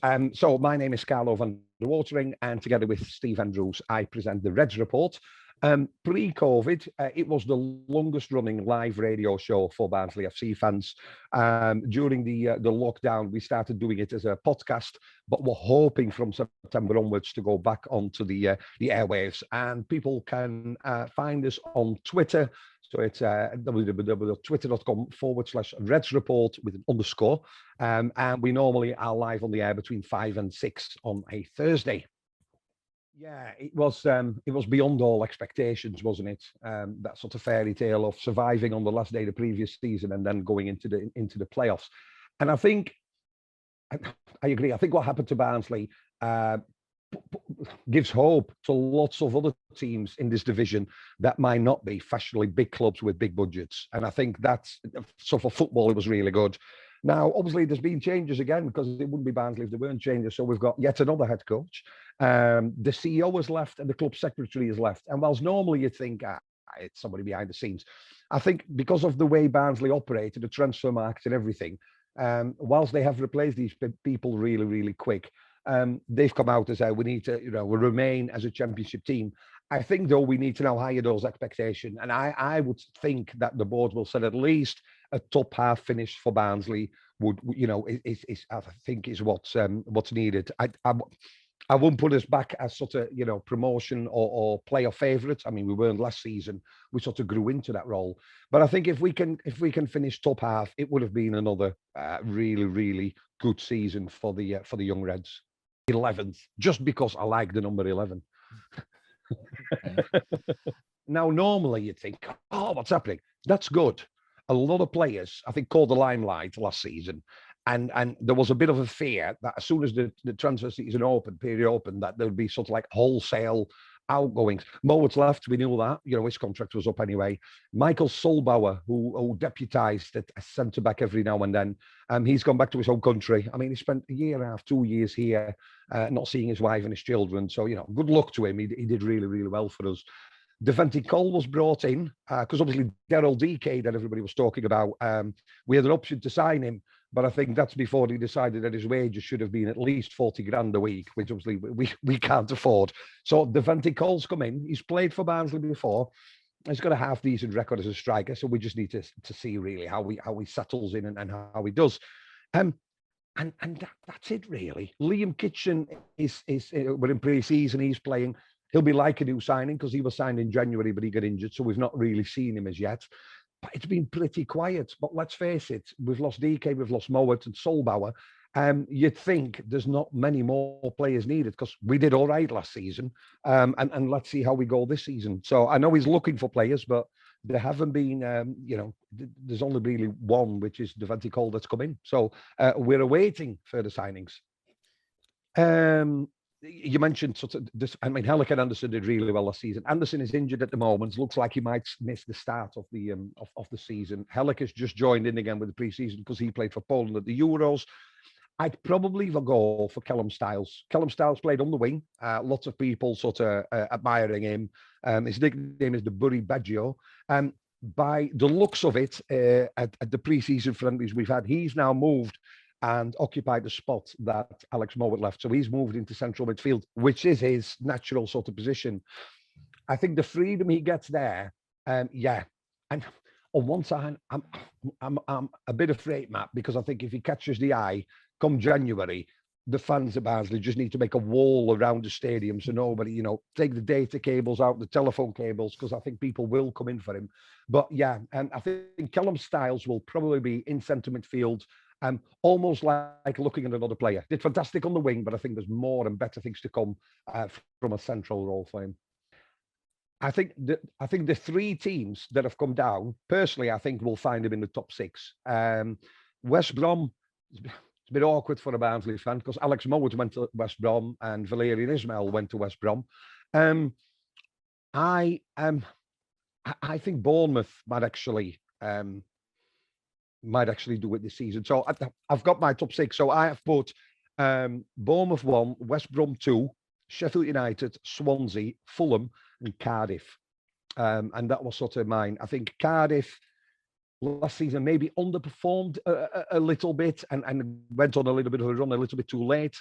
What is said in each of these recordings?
course. So my name is Carlo Van De Watering, and together with Steve Andrews, I present the Reds Report. Pre-COVID, it was the longest-running live radio show for Barnsley FC fans. During the lockdown, we started doing it as a podcast, but we're hoping from September onwards to go back onto the airwaves. And people can find us on Twitter. So it's www.twitter.com/Reds Report with an underscore. And we normally are live on the air between 5 and 6 on a Thursday. Yeah, it was beyond all expectations, wasn't it? That sort of fairy tale of surviving on the last day of the previous season and then going into the playoffs. And I think I agree. I think what happened to Barnsley gives hope to lots of other teams in this division that might not be fashionably big clubs with big budgets. And I think that's so for football, it was really good. Now, obviously, there's been changes again because it wouldn't be Barnsley if there weren't changes. So we've got yet another head coach. The CEO has left and the club secretary has left. And whilst normally you'd think it's somebody behind the scenes, I think because of the way Barnsley operated, the transfer market and everything, whilst they have replaced these people really, really quick, they've come out and said we need to, we remain as a championship team. I think, though, we need to now higher those expectations. And I would think that the board will set at least a top half finish for Barnsley would, I think is what's needed. I won't put us back as sort of, promotion or playoff favourites. I mean, we weren't last season. We sort of grew into that role. But I think if we can finish top half, it would have been another really, really good season for the young Reds. 11th, just because I like the number 11. Now, normally you'd think, oh, what's happening? That's good. A lot of players, I think, caught the limelight last season. And there was a bit of a fear that as soon as the transfer season period opened, that there would be sort of like wholesale outgoings. Mowatt's left, we knew that. His contract was up anyway. Michael Solbauer, who deputised at centre-back every now and then, he's gone back to his home country. I mean, he spent a year and a half, 2 years here, not seeing his wife and his children. So, good luck to him. He did really, really well for us. Devante Cole was brought in because obviously Daryl DK that everybody was talking about. We had an option to sign him, but I think that's before he decided that his wages should have been at least 40 grand a week, which obviously we can't afford. So Devante Cole's come in. He's played for Barnsley before. He's got a half-decent record as a striker, so we just need to see really how he settles in and how he does. And that's it really. Liam Kitchen is we're in pre-season. He's playing. He'll be like a new signing because he was signed in January, but he got injured, so we've not really seen him as yet. But it's been pretty quiet. But let's face it, we've lost DK, we've lost Mowat and Solbauer. You'd think there's not many more players needed because we did all right last season. And let's see how we go this season. So I know he's looking for players, but there haven't been, there's only really one, which is Devante Cole that's come in. So we're awaiting further signings. You mentioned sort of this. I mean, Hellick and Anderson did really well last season. Anderson is injured at the moment. Looks like he might miss the start of the season. Hellick has just joined in again with the pre-season because he played for Poland at the Euros. I'd probably go for Callum Styles. Callum Styles played on the wing. Lots of people sort of admiring him. His nickname is the Bury Baggio. By the looks of it, at the pre-season friendlies we've had, he's now moved and occupied the spot that Alex Mowat left. So he's moved into central midfield, which is his natural sort of position. I think the freedom he gets there, yeah. And on one side, I'm a bit afraid, Matt, because I think if he catches the eye, come January, the fans at Barnsley just need to make a wall around the stadium so nobody, take the data cables out, the telephone cables, because I think people will come in for him. But yeah, I think Callum Styles will probably be in centre midfield. Almost like looking at another player. Did fantastic on the wing, but I think there's more and better things to come from a central role for him. I think the three teams that have come down, personally, I think we'll find him in the top 6. West Brom, it's a bit awkward for a Barnsley fan because Alex Mowat went to West Brom and Valerian Ismail went to West Brom. I think Bournemouth might actually do it this season. So I've got my top 6. So I have put Bournemouth 1, West Brom 2, Sheffield United, Swansea, Fulham, and Cardiff. And that was sort of mine. I think Cardiff, last season maybe underperformed a little bit and went on a little bit of a run a little bit too late.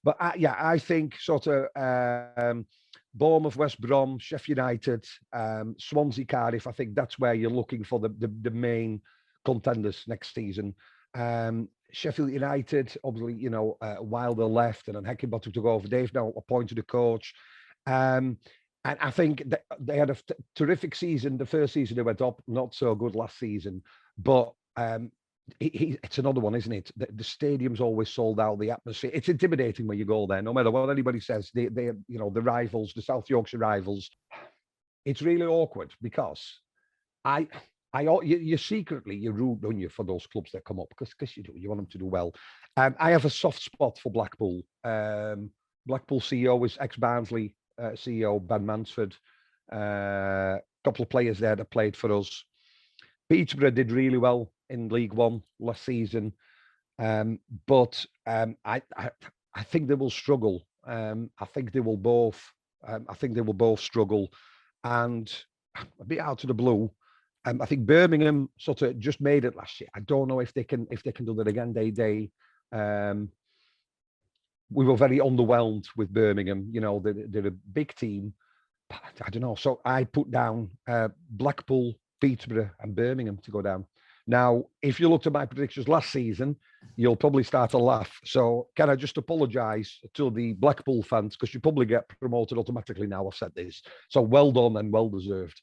But I think sort of Bournemouth, West Brom, Sheffield United, Swansea, Cardiff. I think that's where you're looking for the main contenders next season. Sheffield United, obviously, Wilder left and then Heckingbottom took over. They've now appointed a coach. And I think they had a terrific season. The first season they went up, not so good last season. But it's another one, isn't it? The stadium's always sold out. The atmosphere, it's intimidating when you go there. No matter what anybody says, they the rivals, the South Yorkshire rivals, it's really awkward because you secretly you root, don't you, for those clubs that come up because you want them to do well. I have a soft spot for Blackpool. Blackpool CEO is ex-Barnsley CEO Ben Mansford. A couple of players there that played for us. Peterborough did really well in League One last season, but I think they will struggle. I think they will both. I think they will both struggle, and a bit out of the blue. I think Birmingham sort of just made it last year. I don't know if they can do that again. We were very underwhelmed with Birmingham. They're a big team. But I don't know. So I put down Blackpool, Peterborough, and Birmingham to go down. Now, if you looked at my predictions last season, you'll probably start to laugh. So can I just apologise to the Blackpool fans because you probably get promoted automatically now I've said this. So well done and well deserved.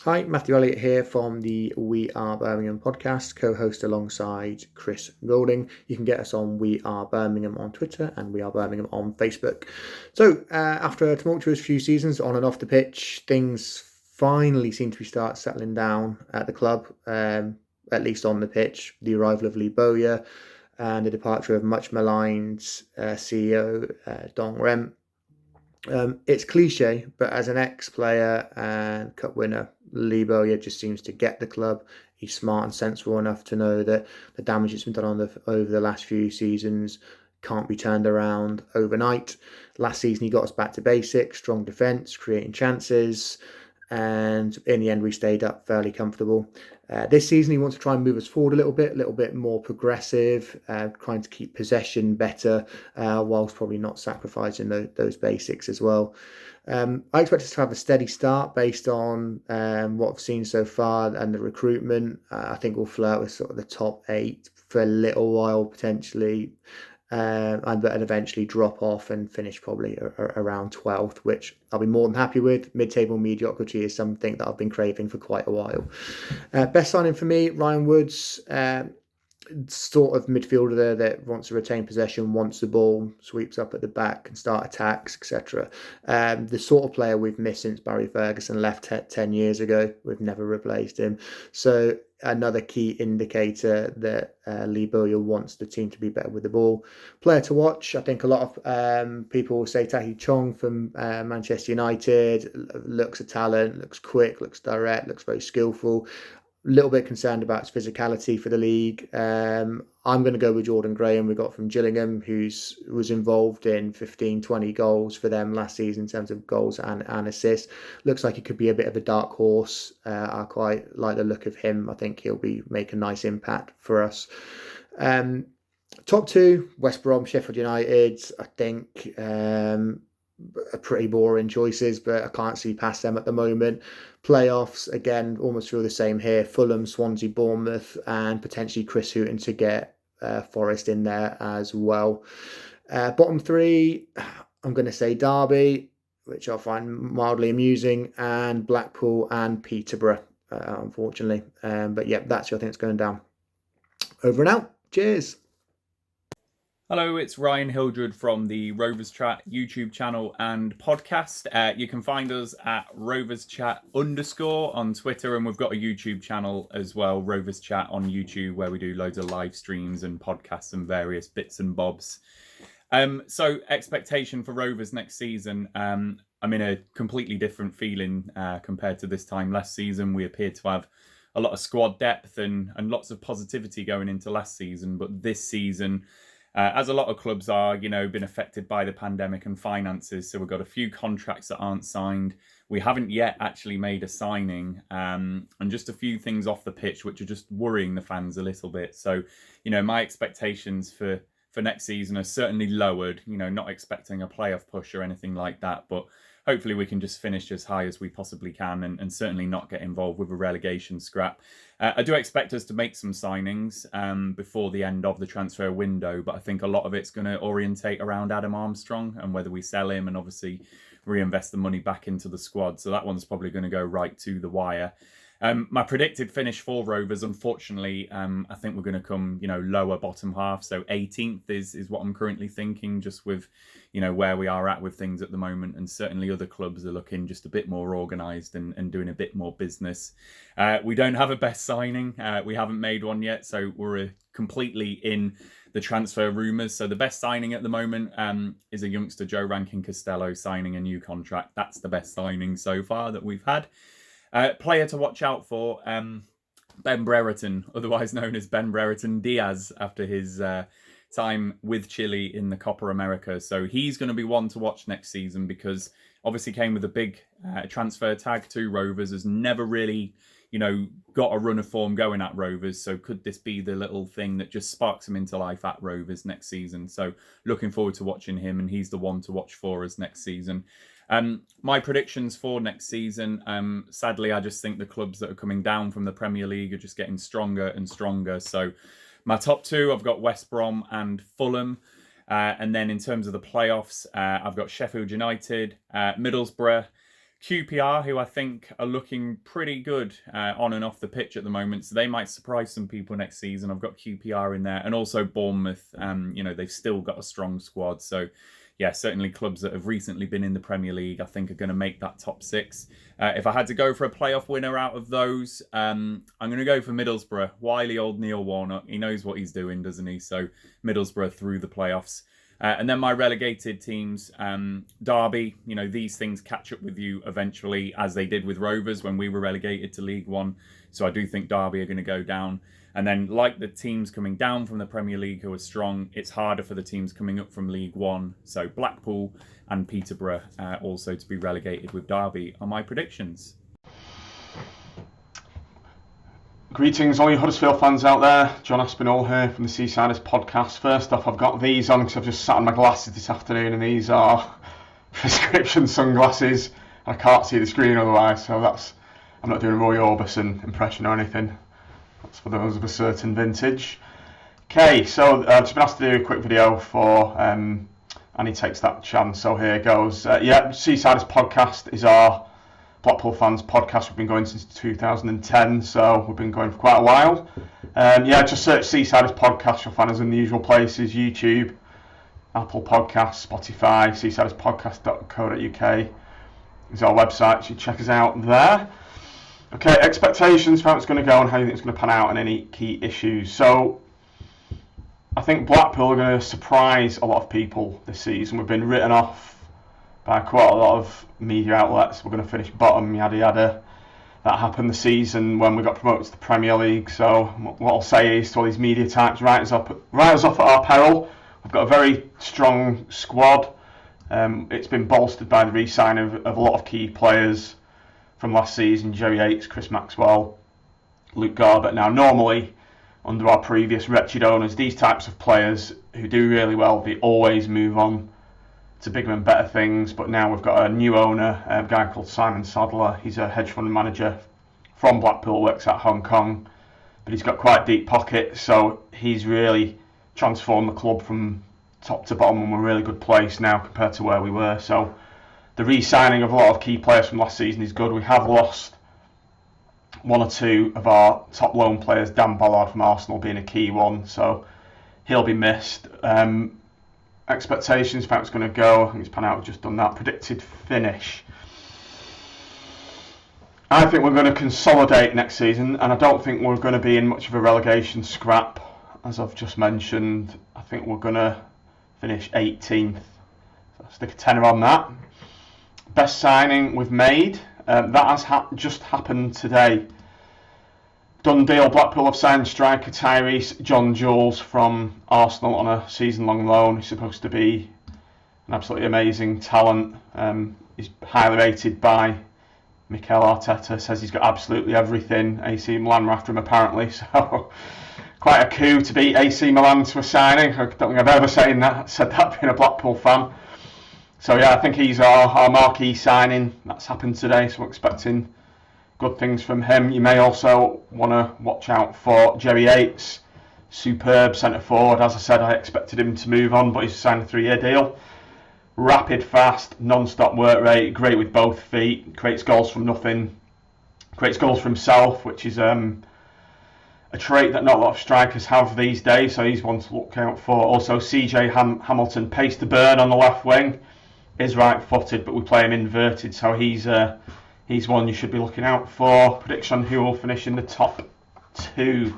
Hi, Matthew Elliott here from the We Are Birmingham podcast, co-host alongside Chris Golding. You can get us on We Are Birmingham on Twitter and We Are Birmingham on Facebook. So after a tumultuous few seasons on and off the pitch, things finally seem to start settling down at the club, at least on the pitch. The arrival of Lee Bowyer and the departure of much maligned CEO Dong Rem. It's cliche, but as an ex-player and cup winner, Lee Bowyer just seems to get the club. He's smart and sensible enough to know that the damage that's been done over the last few seasons can't be turned around overnight. Last season, he got us back to basics, strong defence, creating chances, and in the end, we stayed up fairly comfortable. This season, he wants to try and move us forward a little bit more progressive, trying to keep possession better, whilst probably not sacrificing those basics as well. I expect us to have a steady start based on what I've seen so far and the recruitment. I think we'll flirt with sort of the top 8 for a little while potentially, and eventually drop off and finish probably around 12th, which I'll be more than happy with. Mid-table mediocrity is something that I've been craving for quite a while. Best signing for me, Ryan Woods, sort of midfielder there that wants to retain possession, wants the ball, sweeps up at the back, can start attacks, etc. The sort of player we've missed since Barry Ferguson left 10 years ago. We've never replaced him. So another key indicator that Lee Bowyer wants the team to be better with the ball. Player to watch, I think a lot of people will say Tahi Chong from Manchester United. Looks a talent, looks quick, looks direct, looks very skillful. A little bit concerned about his physicality for the league. I'm going to go with Jordan Graham we got from Gillingham, who was involved in 15, 20 goals for them last season in terms of goals and assists. Looks like he could be a bit of a dark horse. I quite like the look of him. I think he'll make a nice impact for us. Top 2, West Brom, Sheffield United. I think are pretty boring choices, but I can't see past them at the moment. Playoffs, again, almost feel the same here. Fulham, Swansea, Bournemouth, and potentially Chris Hughton to get Forest in there as well. Bottom 3, I'm going to say Derby, which I find mildly amusing, and Blackpool and Peterborough, unfortunately. But yeah, that's who I think it's going down. Over and out. Cheers. Hello, it's Ryan Hildred from the Rovers Chat YouTube channel and podcast. You can find us at Rovers Chat _ on Twitter, and we've got a YouTube channel as well, Rovers Chat on YouTube, where we do loads of live streams and podcasts and various bits and bobs. So expectation for Rovers next season. I'm in a completely different feeling compared to this time last season. We appear to have a lot of squad depth and lots of positivity going into last season, but this season, as a lot of clubs are, been affected by the pandemic and finances. So we've got a few contracts that aren't signed. we haven't yet actually made a signing, and just a few things off the pitch which are just worrying the fans a little bit. So, my expectations for next season are certainly lowered. Not expecting a playoff push or anything like that, but hopefully we can just finish as high as we possibly can, and certainly not get involved with a relegation scrap. I do expect us to make some signings before the end of the transfer window, but I think a lot of it's going to orientate around Adam Armstrong and whether we sell him and obviously reinvest the money back into the squad. So that one's probably going to go right to the wire. My predicted finish for Rovers, unfortunately, I think we're going to come, lower bottom half. So 18th is what I'm currently thinking, just with, where we are at with things at the moment. And certainly other clubs are looking just a bit more organised and doing a bit more business. We don't have a best signing. We haven't made one yet. So we're completely in the transfer rumours. So the best signing at the moment is a youngster, Joe Rankin Costello, signing a new contract. That's the best signing so far that we've had. Player to watch out for, Ben Brereton, otherwise known as Ben Brereton Diaz, after his time with Chile in the Copa America. So he's going to be one to watch next season, because obviously came with a big transfer tag to Rovers, has never really, got a run of form going at Rovers. So could this be the little thing that just sparks him into life at Rovers next season? So looking forward to watching him, and he's the one to watch for us next season. My predictions for next season, sadly, I just think the clubs that are coming down from the Premier League are just getting stronger and stronger. So my top two, I've got West Brom and Fulham. And then in terms of the playoffs, I've got Sheffield United, Middlesbrough, QPR, who I think are looking pretty good on and off the pitch at the moment. So they might surprise some people next season. I've got QPR in there, and also Bournemouth. They've still got a strong squad. So yeah, certainly clubs that have recently been in the Premier League, I think, are going to make that top six. If I had to go for a playoff winner out of those, I'm going to go for Middlesbrough. Wily old Neil Warnock. He knows what he's doing, doesn't he? So Middlesbrough through the playoffs. And then my relegated teams, Derby, these things catch up with you eventually, as they did with Rovers when we were relegated to League One. So I do think Derby are going to go down. And then, like the teams coming down from the Premier League who are strong, it's harder for the teams coming up from League One. So Blackpool and Peterborough also to be relegated, with Derby are my predictions. Greetings all you Huddersfield fans out there. John Aspinall here from the Seasiders podcast. First off, I've got these on because I've just sat on my glasses this afternoon, and these are prescription sunglasses. I can't see the screen otherwise, so I'm not doing a Roy Orbison impression or anything. That's for those of a certain vintage. Okay, so I've just been asked to do a quick video for and he takes that chance, so here goes. Seasiders podcast is our Blackpool fans podcast. We've been going since 2010, so we've been going for quite a while. Just search Seasiders podcast. You'll find us in the usual places: YouTube, Apple Podcasts, Spotify, seasiderspodcast.co.uk is our website. You should check us out there. Okay, expectations for how it's going to go and how you think it's going to pan out, and any key issues. So I think Blackpool are going to surprise a lot of people this season. We've been written off by quite a lot of media outlets. We're going to finish bottom, yada yada. That happened the season when we got promoted to the Premier League. So what I'll say is to all these media types, write us off at our peril. We've got a very strong squad. It's been bolstered by the re-signing of a lot of key players from last season: Joe Yates, Chris Maxwell, Luke Garbett. Now, normally, under our previous wretched owners, these types of players who do really well, they always move on to bigger and better things. But now we've got a new owner, a guy called Simon Sadler. He's a hedge fund manager from Blackpool, works at Hong Kong, but he's got quite deep pockets, so he's really transformed the club from top to bottom, and we're in a really good place now compared to where we were. So the re-signing of a lot of key players from last season is good. We have lost one or two of our top loan players, Dan Ballard from Arsenal being a key one, so he'll be missed. Expectations for how it's going to go, I think it's pan out, we've just done that. Predicted finish. I think we're going to consolidate next season, and I don't think we're going to be in much of a relegation scrap. As I've just mentioned, I think we're going to finish 18th. So I'll stick a tenner on that. Best signing we've made, that has just happened today. Done deal. Blackpool have signed striker Tyrese John Jules from Arsenal on a season-long loan. He's supposed to be an absolutely amazing talent. He's highly rated by Mikel Arteta says he's got absolutely everything. AC Milan were after him apparently, so quite a coup to beat AC Milan to a signing. I don't think I've ever said that being a Blackpool fan. So yeah, I think he's our marquee signing. That's happened today, so we're expecting good things from him. You may also want to watch out for Jerry Yates, superb centre forward. As I said, I expected him to move on, but he's signed a 3-year deal. Rapid, fast, non-stop work rate, great with both feet, creates goals from nothing, creates goals for himself, which is a trait that not a lot of strikers have these days, so he's one to look out for. Also, CJ Hamilton, pace to burn on the left wing, is right-footed, but we play him inverted, so he's one you should be looking out for. Prediction on who will finish in the top 2.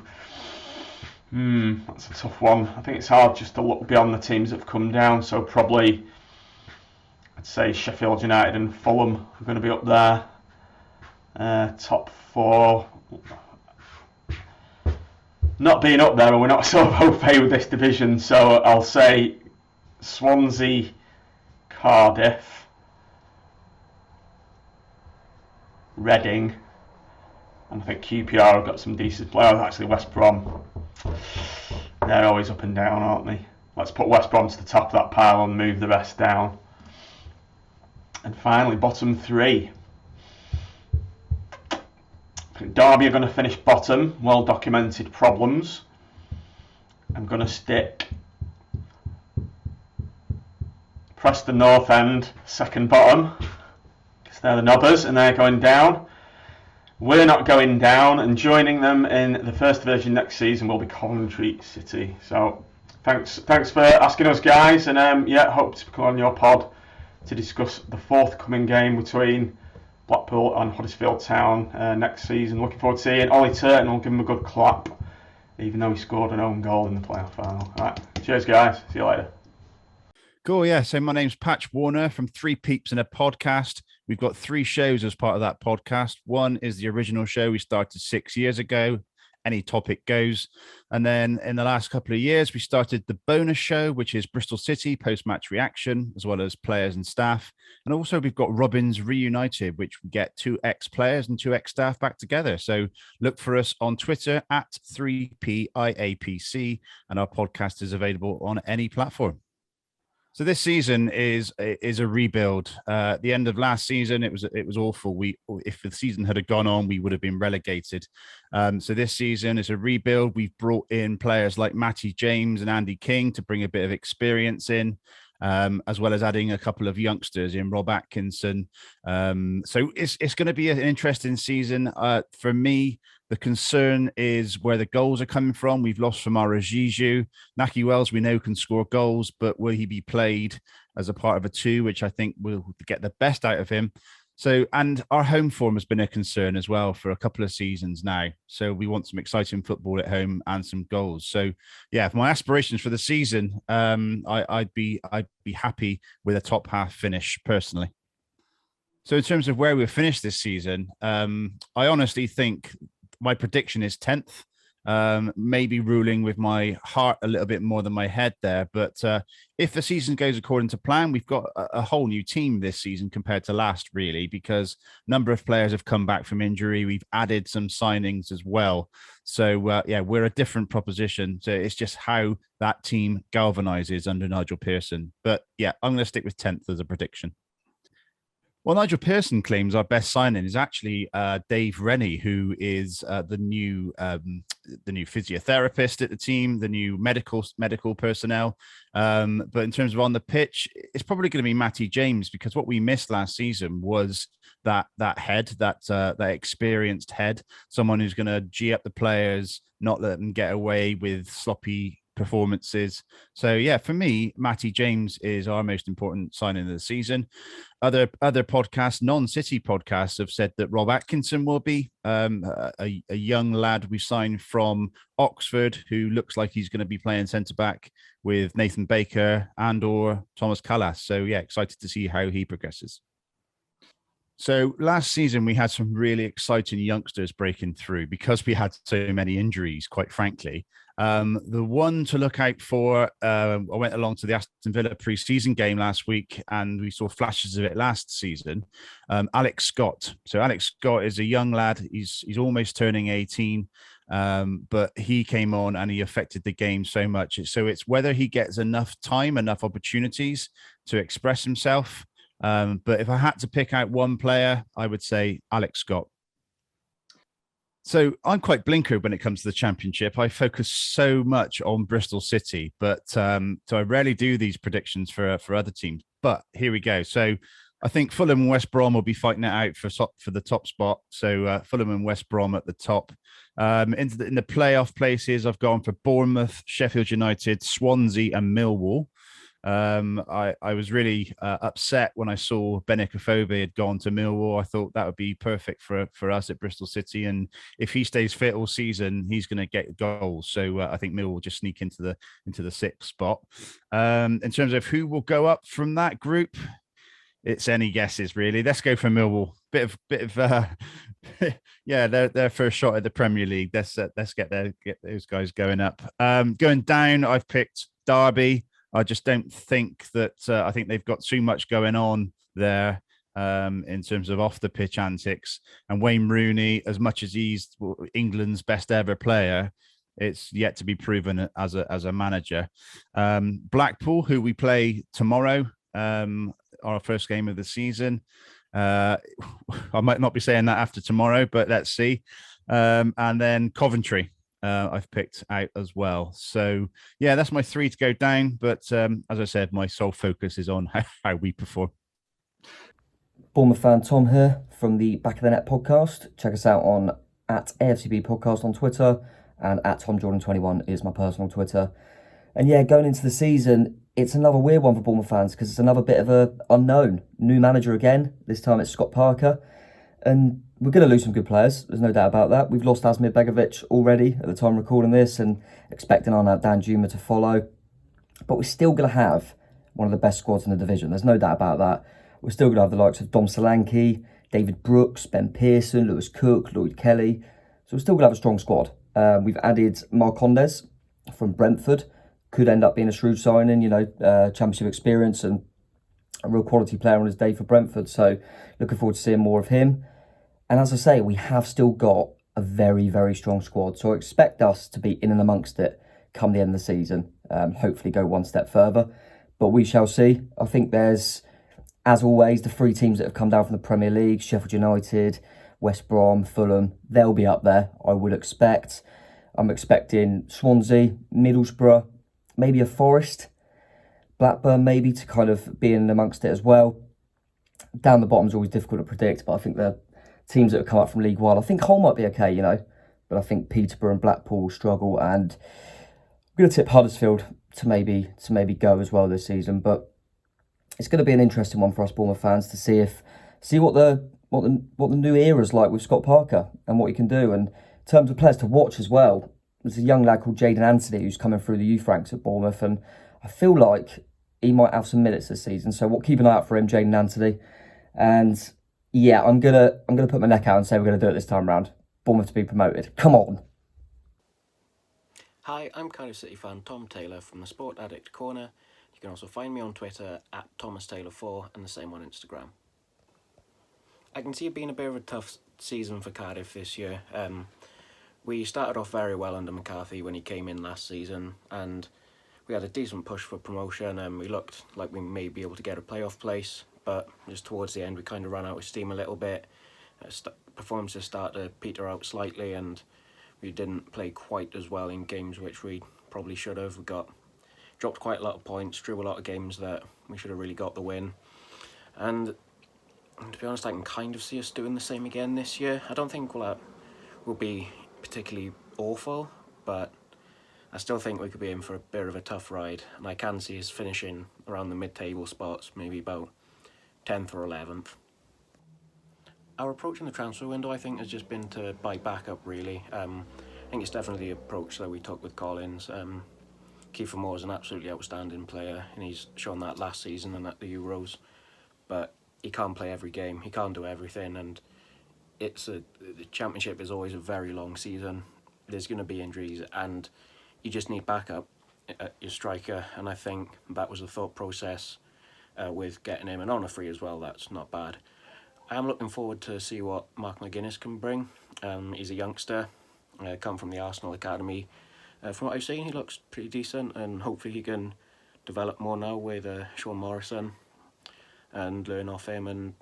That's a tough one. I think it's hard just to look beyond the teams that have come down, so probably I'd say Sheffield United and Fulham are going to be up there. Top 4. Not being up there, we're not sort of okay with this division, so I'll say Swansea, Cardiff, Reading, and I think QPR have got some decent players. Actually, West Brom, they're always up and down, aren't they? Let's put West Brom to the top of that pile and move the rest down. And finally, bottom 3. I think Derby are going to finish bottom, well-documented problems. I'm going to stick Preston North End, second bottom, because they're the knobbers and they're going down. We're not going down, and joining them in the first division next season will be Coventry City. So thanks for asking us, guys, and hope to come on your pod to discuss the forthcoming game between Blackpool and Huddersfield Town next season. Looking forward to seeing Ollie Turton. We'll give him a good clap, even though he scored an own goal in the playoff final. All right, cheers, guys. See you later. Cool, yeah. So my name's Patch Warner from Three Peeps and a Podcast. We've got 3 shows as part of that podcast. One is the original show we started 6 years ago, Any Topic Goes. And then in the last couple of years, we started the bonus show, which is Bristol City post-match reaction, as well as players and staff. And also we've got Robins Reunited, which we get 2 ex-players and 2 ex-staff back together. So look for us on Twitter at 3PIAPC, and our podcast is available on any platform. So this season is a rebuild. At the end of last season, it was awful. If the season had gone on, we would have been relegated. So this season is a rebuild. We've brought in players like Matty James and Andy King to bring a bit of experience in, as well as adding a couple of youngsters in Rob Atkinson. So it's going to be an interesting season. For me, the concern is where the goals are coming from. We've lost from our Ajiju. Naki Wells, we know, can score goals, but will he be played as a part of a 2, which I think will get the best out of him? So, and our home form has been a concern as well for a couple of seasons now. So we want some exciting football at home and some goals. So yeah, my aspirations for the season, I'd be happy with a top half finish personally. So in terms of where we'll finish this season, I honestly think my prediction is 10th, maybe ruling with my heart a little bit more than my head there. But if the season goes according to plan, we've got a whole new team this season compared to last, really, because a number of players have come back from injury. We've added some signings as well. So, we're a different proposition. So it's just how that team galvanizes under Nigel Pearson. But yeah, I'm going to stick with 10th as a prediction. Well, Nigel Pearson claims our best signing is actually Dave Rennie, who is the new physiotherapist at the team, the new medical personnel. But in terms of on the pitch, it's probably going to be Matty James, because what we missed last season was that head, that experienced head, someone who's going to G up the players, not let them get away with sloppy performances. So yeah, for me, Matty James is our most important signing of the season. Other podcasts, non-City podcasts, have said that Rob Atkinson will be a young lad we signed from Oxford, who looks like he's going to be playing centre back with Nathan Baker and or Thomas Callas. So yeah, excited to see how he progresses. So last season, we had some really exciting youngsters breaking through because we had so many injuries, quite frankly. The one to look out for, I went along to the Aston Villa pre-season game last week and we saw flashes of it last season. Alex Scott. So Alex Scott is a young lad. He's almost turning 18. But he came on and he affected the game so much. So it's whether he gets enough time, enough opportunities to express himself. But if I had to pick out one player, I would say Alex Scott. So I'm quite blinkered when it comes to the Championship. I focus so much on Bristol City, but so I rarely do these predictions for other teams. But here we go. So I think Fulham and West Brom will be fighting it out for the top spot. So Fulham and West Brom at the top. In the playoff places, I've gone for Bournemouth, Sheffield United, Swansea, and Millwall. I was really upset when I saw Benik Afobe had gone to Millwall. I thought that would be perfect for us at Bristol City, and if he stays fit all season, he's going to get goals. So I think Millwall will just sneak into the sixth spot. In terms of who will go up from that group, it's any guesses really. Let's go for Millwall. Bit of yeah, their first shot at the Premier League. Let's get those guys going up. Going down, I've picked Derby. I just don't think that. I think they've got too much going on there in terms of off the pitch antics. And Wayne Rooney, as much as he's England's best ever player, it's yet to be proven as a manager. Blackpool, who we play tomorrow, our first game of the season. I might not be saying that after tomorrow, but let's see. And then Coventry. I've picked out as well. So yeah, that's my three to go down. But as I said, my sole focus is on how we perform. Bournemouth fan Tom here from the Back of the Net podcast. Check us out on @AFCB podcast on Twitter, and @TomJordan21 is my personal Twitter. And yeah, going into the season, it's another weird one for Bournemouth fans because it's another bit of a unknown. New manager again. This time it's Scott Parker. And we're going to lose some good players. There's no doubt about that. We've lost Asmir Begovic already at the time of recording this and expecting on Dan Juma to follow. But we're still going to have one of the best squads in the division. There's no doubt about that. We're still going to have the likes of Dom Solanke, David Brooks, Ben Pearson, Lewis Cook, Lloyd Kelly. So we're still going to have a strong squad. We've added Marcondes from Brentford. Could end up being a shrewd signing, championship experience and a real quality player on his day for Brentford. So looking forward to seeing more of him. And as I say, we have still got a very, very strong squad. So I expect us to be in and amongst it come the end of the season. Hopefully go one step further. But we shall see. I think there's, as always, the three teams that have come down from the Premier League, Sheffield United, West Brom, Fulham, they'll be up there, I would expect. I'm expecting Swansea, Middlesbrough, maybe a Forest, Blackburn maybe to kind of be in amongst it as well. Down the bottom is always difficult to predict, but I think the teams that have come up from League One, I think Hull might be okay, but I think Peterborough and Blackpool will struggle, and I'm going to tip Huddersfield to maybe go as well this season. But it's going to be an interesting one for us Bournemouth fans to see what the new era is like with Scott Parker and what he can do. And in terms of players to watch as well, there's a young lad called Jaden Anthony who's coming through the youth ranks at Bournemouth, and I feel like he might have some minutes this season. So we'll keep an eye out for him, Jaden Anthony. And yeah, I'm gonna put my neck out and say we're gonna do it this time round. Bournemouth to be promoted. Come on. Hi, I'm Cardiff City fan Tom Taylor from the Sport Addict Corner. You can also find me on Twitter @ThomasTaylor4 and the same on Instagram. I can see it being a bit of a tough season for Cardiff this year. We started off very well under McCarthy when he came in last season, and we had a decent push for promotion, and we looked like we may be able to get a playoff place, but just towards the end we kind of ran out of steam a little bit. Performances started to peter out slightly, and we didn't play quite as well in games which we probably should have. We dropped quite a lot of points, drew a lot of games that we should have really got the win, and to be honest, I can kind of see us doing the same again this year. I don't think we'll be particularly awful, but I still think we could be in for a bit of a tough ride, and I can see us finishing around the mid-table spots, maybe about 10th or 11th. Our approach in the transfer window, I think, has just been to buy backup, really. I think it's definitely the approach that we took with Collins. Kiefer Moore is an absolutely outstanding player, and he's shown that last season and at the Euros. But he can't play every game, he can't do everything, and the Championship is always a very long season. There's going to be injuries, and you just need backup at your striker, and I think that was the thought process with getting him, and on a free as well. That's not bad. I am looking forward to see what Mark McGuinness can bring. He's a youngster, come from the Arsenal academy. From what I've seen, he looks pretty decent, and hopefully he can develop more now with Sean Morrison and learn off him and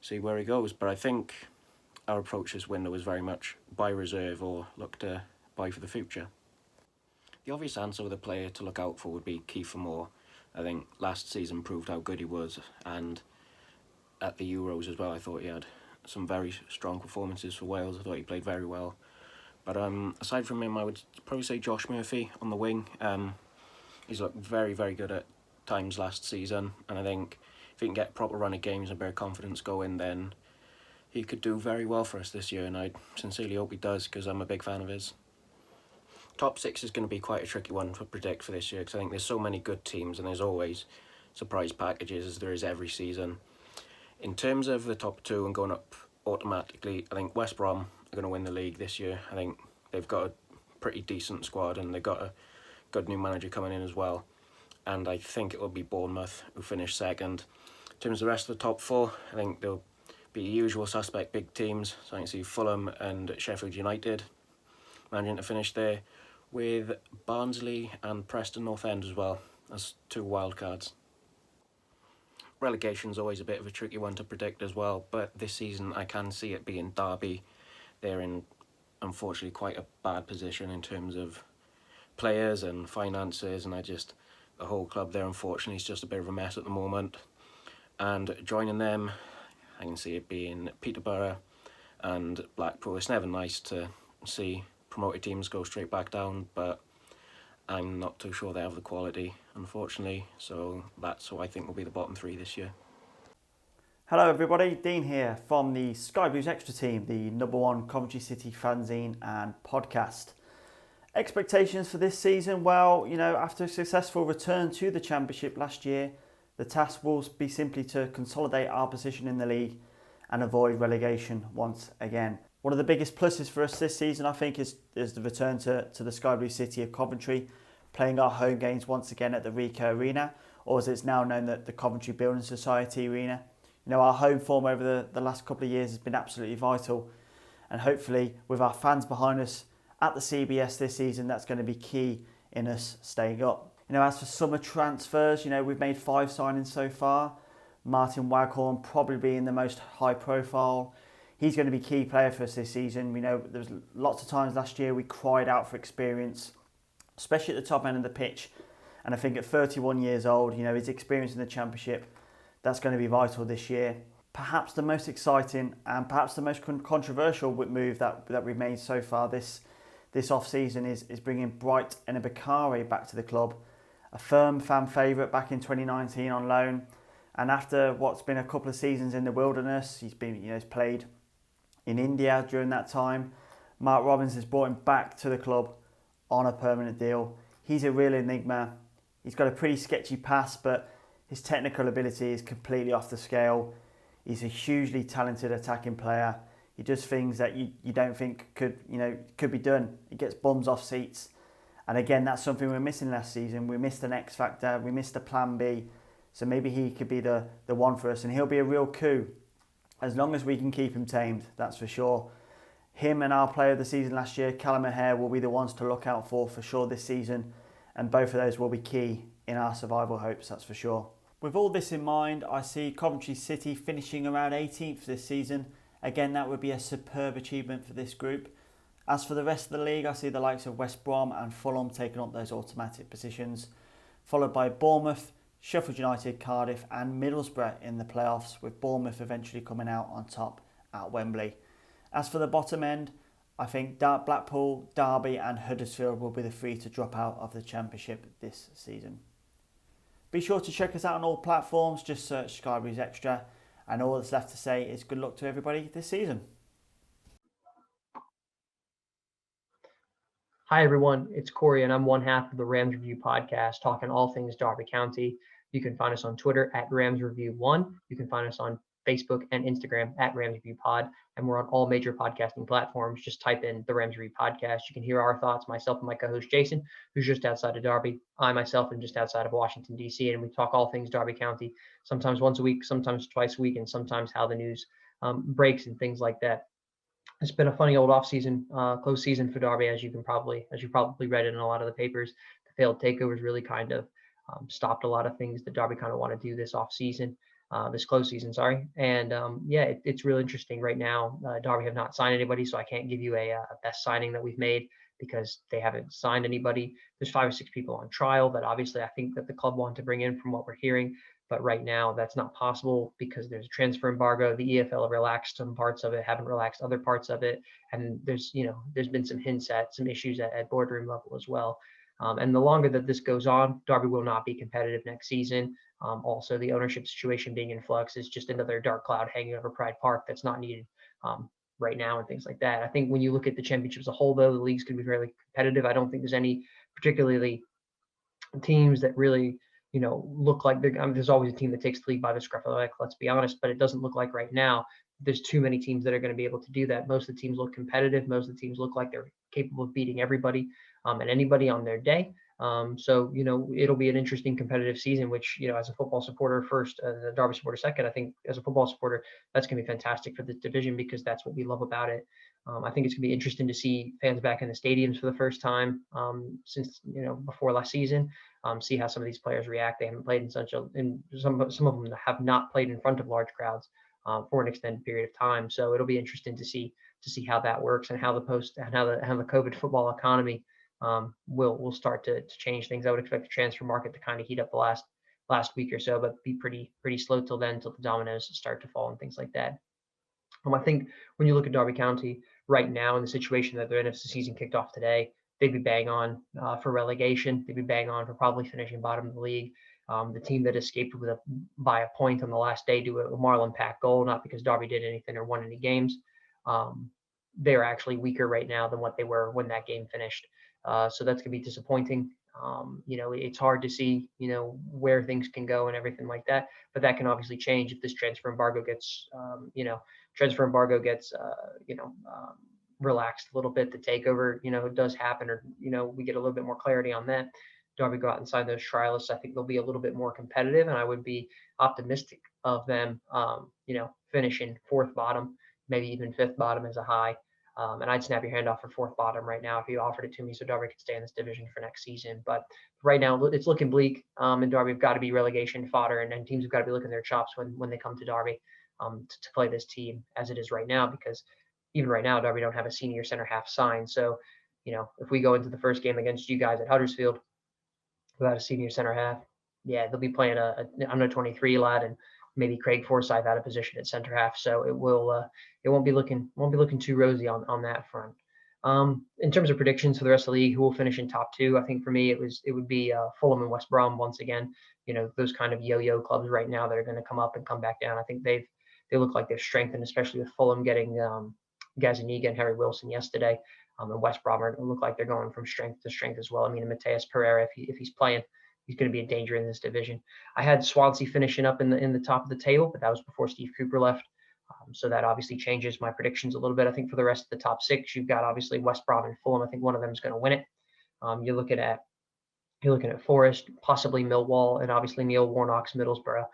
see where he goes. But I think our approach this window is very much buy reserve or look to buy for the future. The obvious answer with a player to look out for would be Kiefer Moore. I think last season proved how good he was, and at the Euros as well, I thought he had some very strong performances for Wales. I thought he played very well. But aside from him, I would probably say Josh Murphy on the wing. He's looked very, very good at times last season, and I think if he can get a proper run of games and a bit of confidence going, then he could do very well for us this year, and I sincerely hope he does, because I'm a big fan of his. Top 6 is going to be quite a tricky one to predict for this year, because I think there's so many good teams, and there's always surprise packages, as there is every season. In terms of the top 2 and going up automatically, I think West Brom are going to win the league this year. I think they've got a pretty decent squad, and they've got a good new manager coming in as well. And I think it will be Bournemouth who finish second. In terms of the rest of the top 4, I think they'll be usual suspect big teams. So I can see Fulham and Sheffield United managing to finish there, with Barnsley and Preston North End as well as 2 wildcards. Relegation's always a bit of a tricky one to predict as well, but this season I can see it being Derby. They're in, unfortunately, quite a bad position in terms of players and finances, and the whole club there, unfortunately, is just a bit of a mess at the moment. And joining them, I can see it being Peterborough and Blackpool. It's never nice to see promoted teams go straight back down, but I'm not too sure they have the quality, unfortunately. So that's who I think will be the bottom 3 this year. Hello everybody, Dean here from the Sky Blues Extra Team, the #1 Coventry City fanzine and podcast. Expectations for this season? Well, after a successful return to the Championship last year, the task will be simply to consolidate our position in the league and avoid relegation once again. One of the biggest pluses for us this season, I think, is the return to the Sky Blue City of Coventry, playing our home games once again at the Ricoh Arena, or as it's now known, the Coventry Building Society Arena. Our home form over the last couple of years has been absolutely vital, and hopefully with our fans behind us at the CBS this season, that's going to be key in us staying up. As for summer transfers, we've made 5 signings so far. Martin Waghorn probably being the most high profile. He's going to be a key player for us this season. There was lots of times last year we cried out for experience, especially at the top end of the pitch. And I think at 31 years old, his experience in the Championship, that's going to be vital this year. Perhaps the most exciting and perhaps the most controversial move that we've made so far this off-season is bringing Bright Enebakare back to the club. A firm fan favourite back in 2019 on loan. And after what's been a couple of seasons in the wilderness, he's played in India during that time. Mark Robins has brought him back to the club on a permanent deal. He's a real enigma. He's got a pretty sketchy pass, but his technical ability is completely off the scale. He's a hugely talented attacking player. He does things that you don't think could be done. He gets bums off seats. And again, that's something we were missing last season. We missed an X factor. We missed a plan B. So maybe he could be the one for us, and he'll be a real coup as long as we can keep him tamed, that's for sure. Him and our player of the season last year, Callum O'Hare, will be the ones to look out for sure this season, and both of those will be key in our survival hopes, that's for sure. With all this in mind, I see Coventry City finishing around 18th this season. Again, that would be a superb achievement for this group. As for the rest of the league, I see the likes of West Brom and Fulham taking up those automatic positions, followed by Bournemouth, Sheffield United, Cardiff and Middlesbrough in the playoffs, with Bournemouth eventually coming out on top at Wembley. As for the bottom end, I think Blackpool, Derby and Huddersfield will be the 3 to drop out of the Championship this season. Be sure to check us out on all platforms, just search Sky Blues Extra, and all that's left to say is good luck to everybody this season. Hi everyone, it's Cory and I'm one half of the Rams Review podcast, talking all things Derby County. You can find us on Twitter at Rams Review 1. You can find us on Facebook and Instagram at Rams Review Pod. And we're on all major podcasting platforms. Just type in the Rams Review Podcast. You can hear our thoughts, myself and my co-host Jason, who's just outside of Derby. I myself am just outside of Washington, D.C., and we talk all things Derby County, sometimes once a week, sometimes twice a week, and sometimes how the news breaks and things like that. It's been a funny old off-season, close season for Derby, as you probably read it in a lot of the papers. The failed takeovers really kind of stopped a lot of things that Derby kind of want to do this off-season, this close season, sorry. And it's really interesting right now. Derby have not signed anybody, so I can't give you a best signing that we've made because they haven't signed anybody. There's 5 or 6 people on trial that obviously I think that the club want to bring in from what we're hearing. But right now that's not possible because there's a transfer embargo. The EFL relaxed some parts of it, haven't relaxed other parts of it. And there's been some hints at some issues at boardroom level as well. And the longer that this goes on, Derby will not be competitive next season. Also, the ownership situation being in flux is just another dark cloud hanging over Pride Park that's not needed right now and things like that. I think when you look at the championship as a whole, though, the league's going to be fairly competitive. I don't think there's any particularly teams that really look like there's always a team that takes the lead by the scruff of the neck, let's be honest, but it doesn't look like right now there's too many teams that are going to be able to do that. Most of the teams look competitive. Most of the teams look like they're capable of beating everybody and anybody on their day. So it'll be an interesting competitive season, which, as a football supporter first, as a Derby supporter second, I think as a football supporter, that's going to be fantastic for this division because that's what we love about it. I think it's going to be interesting to see fans back in the stadiums for the first time since, before last season. See how some of these players react. They haven't played in some of them have not played in front of large crowds for an extended period of time. So it'll be interesting to see how that works and how the COVID football economy will start to change things. I would expect the transfer market to kind of heat up the last week or so, but be pretty slow till then, till the dominoes start to fall and things like that. I think when you look at Derby County right now in the situation that they're in, if the season kicked off today, they'd be bang on for relegation. They'd be bang on for probably finishing bottom of the league. The team that escaped by a point on the last day to a Marlon Pack goal, not because Derby did anything or won any games. They're actually weaker right now than what they were when that game finished. So that's going to be disappointing. It's hard to see, where things can go and everything like that. But that can obviously change if this transfer embargo gets, relaxed a little bit. The takeover, it does happen, or we get a little bit more clarity on that. Derby go out and sign those trialists. I think they'll be a little bit more competitive, and I would be optimistic of them, finishing 4th bottom, maybe even 5th bottom as a high. And I'd snap your hand off for 4th bottom right now if you offered it to me, so Derby could stay in this division for next season. But right now it's looking bleak, and Derby have got to be relegation fodder, and teams have got to be looking their chops when they come to Derby to play this team as it is right now, because even right now Derby don't have a senior center half signed. So, if we go into the first game against you guys at Huddersfield without a senior center half, yeah, they'll be playing a under 23 lad and maybe Craig Forsyth out of position at center half. So it won't be looking too rosy on that front. In terms of predictions for the rest of the league, who will finish in top 2? I think for me it would be Fulham and West Brom once again. Those kind of yo-yo clubs right now that are going to come up and come back down. I think they look like they've strengthened, especially with Fulham getting Gazaniga and Harry Wilson yesterday. And West Brom look like they're going from strength to strength as well. I mean, Mateus Pereira, if he's playing, he's going to be a danger in this division. I had Swansea finishing up in the top of the table, but that was before Steve Cooper left. So that obviously changes my predictions a little bit. I think for the rest of the top 6, you've got obviously West Brom and Fulham. I think one of them is going to win it. You're looking at Forest, possibly Millwall, and obviously Neil Warnock's Middlesbrough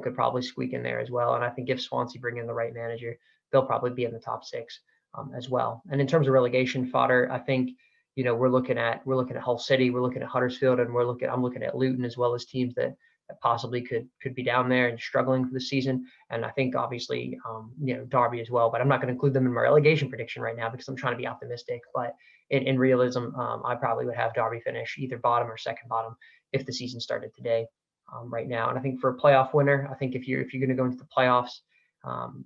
could probably squeak in there as well. And I think if Swansea bring in the right manager, they'll probably be in the top 6 as well. And in terms of relegation fodder, I think we're looking at Hull City, we're looking at Huddersfield, and I'm looking at Luton as well as teams that possibly could be down there and struggling for the season. And I think obviously Derby as well, but I'm not going to include them in my relegation prediction right now because I'm trying to be optimistic. But in realism, I probably would have Derby finish either bottom or second bottom if the season started today right now. And I think for a playoff winner, I think if you're going to go into the playoffs,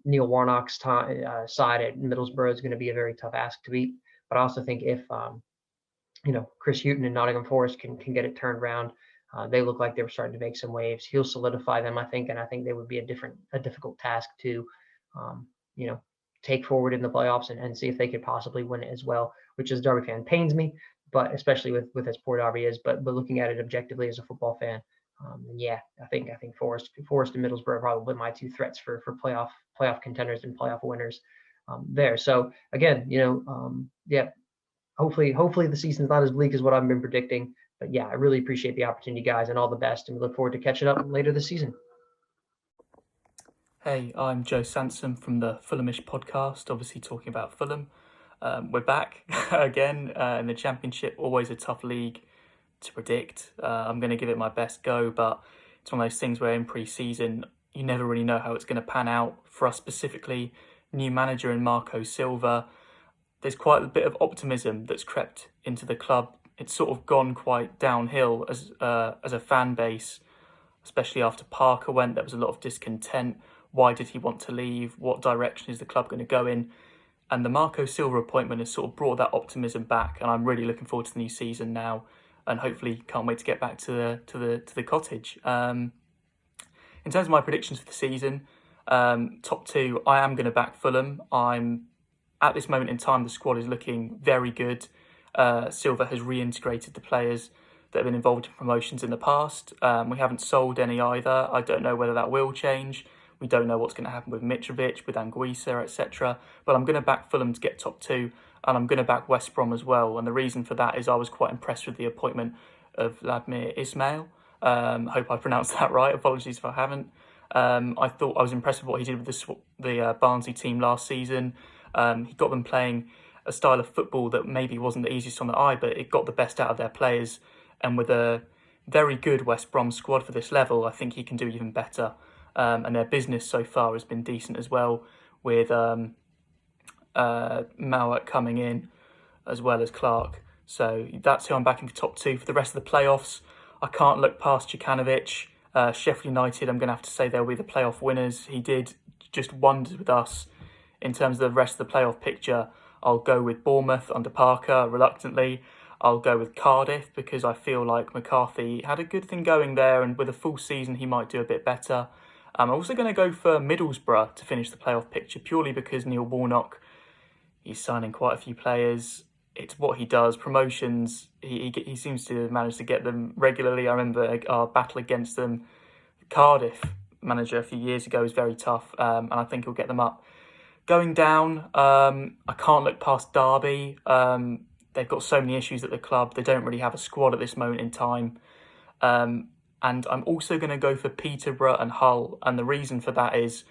Neil Warnock's side at Middlesbrough is going to be a very tough ask to beat. But I also think if Chris Hughton and Nottingham Forest can get it turned around, they look like they were starting to make some waves. He'll solidify them, I think, and I think they would be a difficult task to take forward in the playoffs and see if they could possibly win it as well, which as a Derby fan pains me, but especially with as poor Derby is. But looking at it objectively as a football fan, And yeah, I think Forest and Middlesbrough are probably my two threats for playoff contenders and playoff winners there. So again, yeah, hopefully the season's not as bleak as what I've been predicting. But yeah, I really appreciate the opportunity, guys, and all the best. And we look forward to catching up later this season. Hey, I'm Joe Sansom from the Fulhamish podcast, obviously talking about Fulham. We're back again in the Championship, always a tough league to predict. I'm going to give it my best go, but it's one of those things where in pre-season, you never really know how it's going to pan out. For us specifically, new manager in Marco Silva, there's quite a bit of optimism that's crept into the club. It's sort of gone quite downhill as a fan base, especially after Parker went. There was a lot of discontent. Why did he want to leave? What direction is the club going to go in? And the Marco Silva appointment has sort of brought that optimism back, and I'm really looking forward to the new season now, and hopefully can't wait to get back to the cottage. In terms of my predictions for the season, top two, I am going to back Fulham. At this moment in time, the squad is looking very good. Silva has reintegrated the players that have been involved in promotions in the past. We haven't sold any either. I don't know whether that will change. We don't know what's going to happen with Mitrovic, with Anguissa, etc. But I'm going to back Fulham to get top two, and I'm going to back West Brom as well. And the reason for that is I was quite impressed with the appointment of Vladimir Ismail. Hope I pronounced that right. Apologies if I haven't. I thought I was impressed with what he did with the Barnsley team last season. He got them playing a style of football that maybe wasn't the easiest on the eye, but it got the best out of their players. And with a very good West Brom squad for this level, I think he can do even better. And their business so far has been decent as well, with Mowat coming in as well as Clark. So that's who I'm backing for top two. For the rest of the playoffs, I can't look past Jokanovic. Sheffield United, I'm going to have to say they'll be the playoff winners. He did just wonders with us. In terms of the rest of the playoff picture, I'll go with Bournemouth under Parker, reluctantly. I'll go with Cardiff because I feel like McCarthy had a good thing going there, and with a full season he might do a bit better. I'm also going to go for Middlesbrough to finish the playoff picture, purely because Neil Warnock, he's signing quite a few players. It's what he does. Promotions, he seems to manage to get them regularly. I remember our battle against them. Cardiff manager a few years ago was very tough, and I think he'll get them up. Going down, I can't look past Derby. They've got so many issues at the club. They don't really have a squad at this moment in time. And I'm also going to go for Peterborough and Hull. And the reason for that is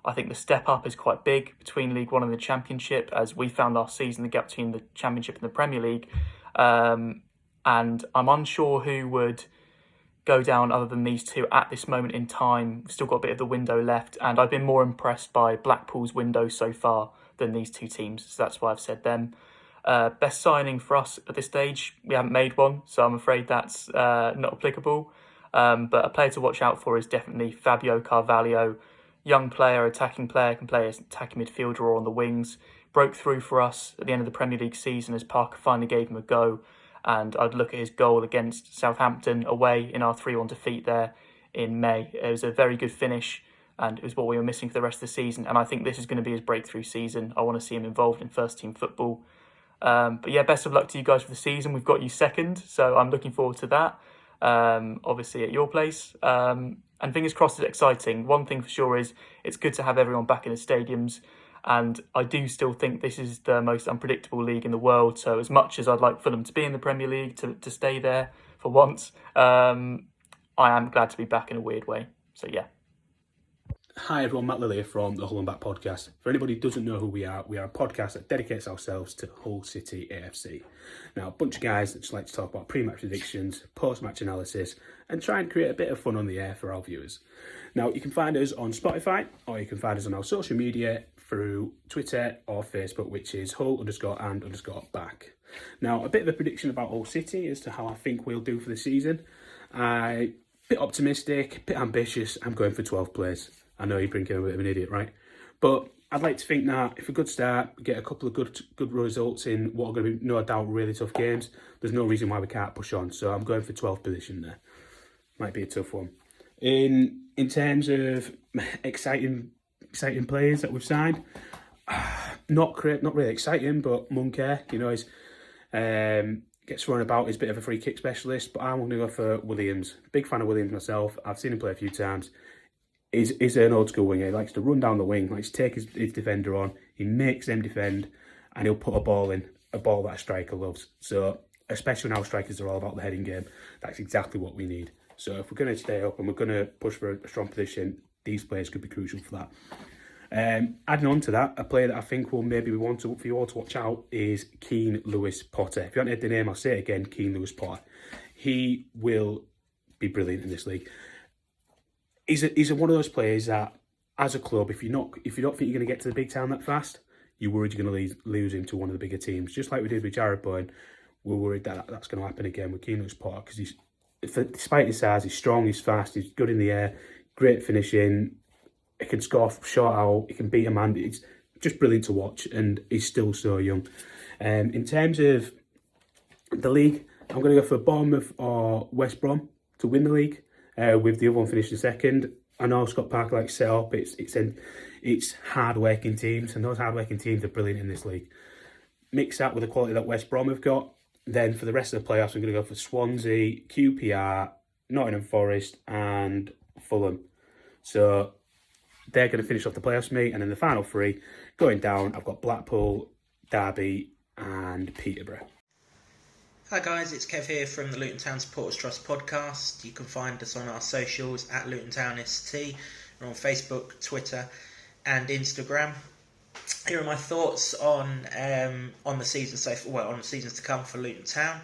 I think the step up is quite big between League One and the Championship, as we found last season, the gap between the Championship and the Premier League. And I'm unsure who would go down other than these two at this moment in time. We've still got a bit of the window left, and I've been more impressed by Blackpool's window so far than these two teams. So that's why I've said them. Best signing for us at this stage, we haven't made one, so I'm afraid that's not applicable. But a player to watch out for is definitely Fabio Carvalho. Young player, attacking player, can play as attacking midfielder or on the wings. Broke through for us at the end of the Premier League season as Parker finally gave him a go. And I'd look at his goal against Southampton away in our 3-1 defeat there in May. It was a very good finish, and it was what we were missing for the rest of the season. And I think this is going to be his breakthrough season. I want to see him involved in first-team football. But yeah, best of luck to you guys for the season. We've got you second, so I'm looking forward to that. Obviously at your place. And fingers crossed it's exciting. One thing for sure is it's good to have everyone back in the stadiums. And I do still think this is the most unpredictable league in the world. So as much as I'd like Fulham to be in the Premier League, to stay there for once, I am glad to be back in a weird way. So yeah. Hi everyone, Matt Lill here from the Hull and Back podcast. For anybody who doesn't know who we are a podcast that dedicates ourselves to Hull City AFC. Now, a bunch of guys that just like to talk about pre-match predictions, post-match analysis, and try and create a bit of fun on the air for our viewers. Now, you can find us on Spotify, or you can find us on our social media through Twitter or Facebook, which is Hull_and_back. Now, a bit of a prediction about Hull City as to how I think we'll do for the season. Bit optimistic, bit ambitious. I'm going for 12 players. I know you're thinking I'm a bit of an idiot, right? But I'd like to think that if a good start, get a couple of good results in what are going to be, no doubt, really tough games, there's no reason why we can't push on. So I'm going for 12th position there. Might be a tough one. In terms of exciting players that we've signed, not really exciting, but Munker, you know, gets thrown about as a bit of a free kick specialist, but I'm going to go for Williams. Big fan of Williams myself. I've seen him play a few times. He's an old school winger. He likes to run down the wing, likes to take his defender on. He makes them defend, and he'll put a ball that a striker loves. So, especially now strikers are all about the heading game, that's exactly what we need. So if we're going to stay up and we're going to push for a strong position, these players could be crucial for that. Adding on to that, a player that I think will maybe want for you all to watch out is Keane Lewis Potter. If you haven't heard the name, I'll say it again, Keane Lewis Potter. He will be brilliant in this league. He's one of those players that, as a club, if you don't think you're going to get to the big town that fast, you're worried you're going to lose him to one of the bigger teams. Just like we did with Jared Bowen, we're worried that that's going to happen again with Keane Lewis Potter, because despite his size, he's strong, he's fast, he's good in the air, great finishing. He can score short out, he can beat a man. It's just brilliant to watch, and he's still so young. In terms of the league, I'm going to go for Bournemouth or West Brom to win the league, with the other one finishing second. I know Scott Parker likes set up. It's hard-working teams, and those hard-working teams are brilliant in this league. Mix that with the quality that West Brom have got, then for the rest of the playoffs, I'm going to go for Swansea, QPR, Nottingham Forest, and Fulham. So they're going to finish off the playoffs for me, and then the final three going down, I've got Blackpool, Derby, and Peterborough. Hi guys, it's Kev here from the Luton Town Supporters Trust podcast. You can find us on our socials at Luton Town ST. We're on Facebook, Twitter, and Instagram. Here are my thoughts on the season on the seasons to come for Luton Town.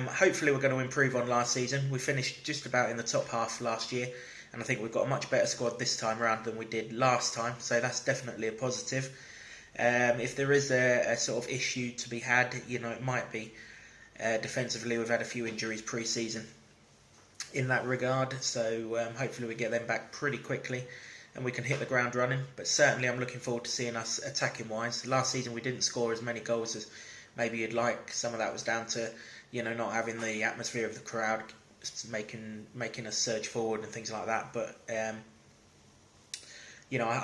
Hopefully we're going to improve on last season. We finished just about in the top half last year, and I think we've got a much better squad this time around than we did last time, so that's definitely a positive. If there is a sort of issue to be had, it might be defensively. We've had a few injuries pre-season in that regard, so hopefully we get them back pretty quickly and we can hit the ground running. But certainly I'm looking forward to seeing us attacking wise. Last season we didn't score as many goals as maybe you'd like. Some of that was down to not having the atmosphere of the crowd making us surge forward and things like that. But I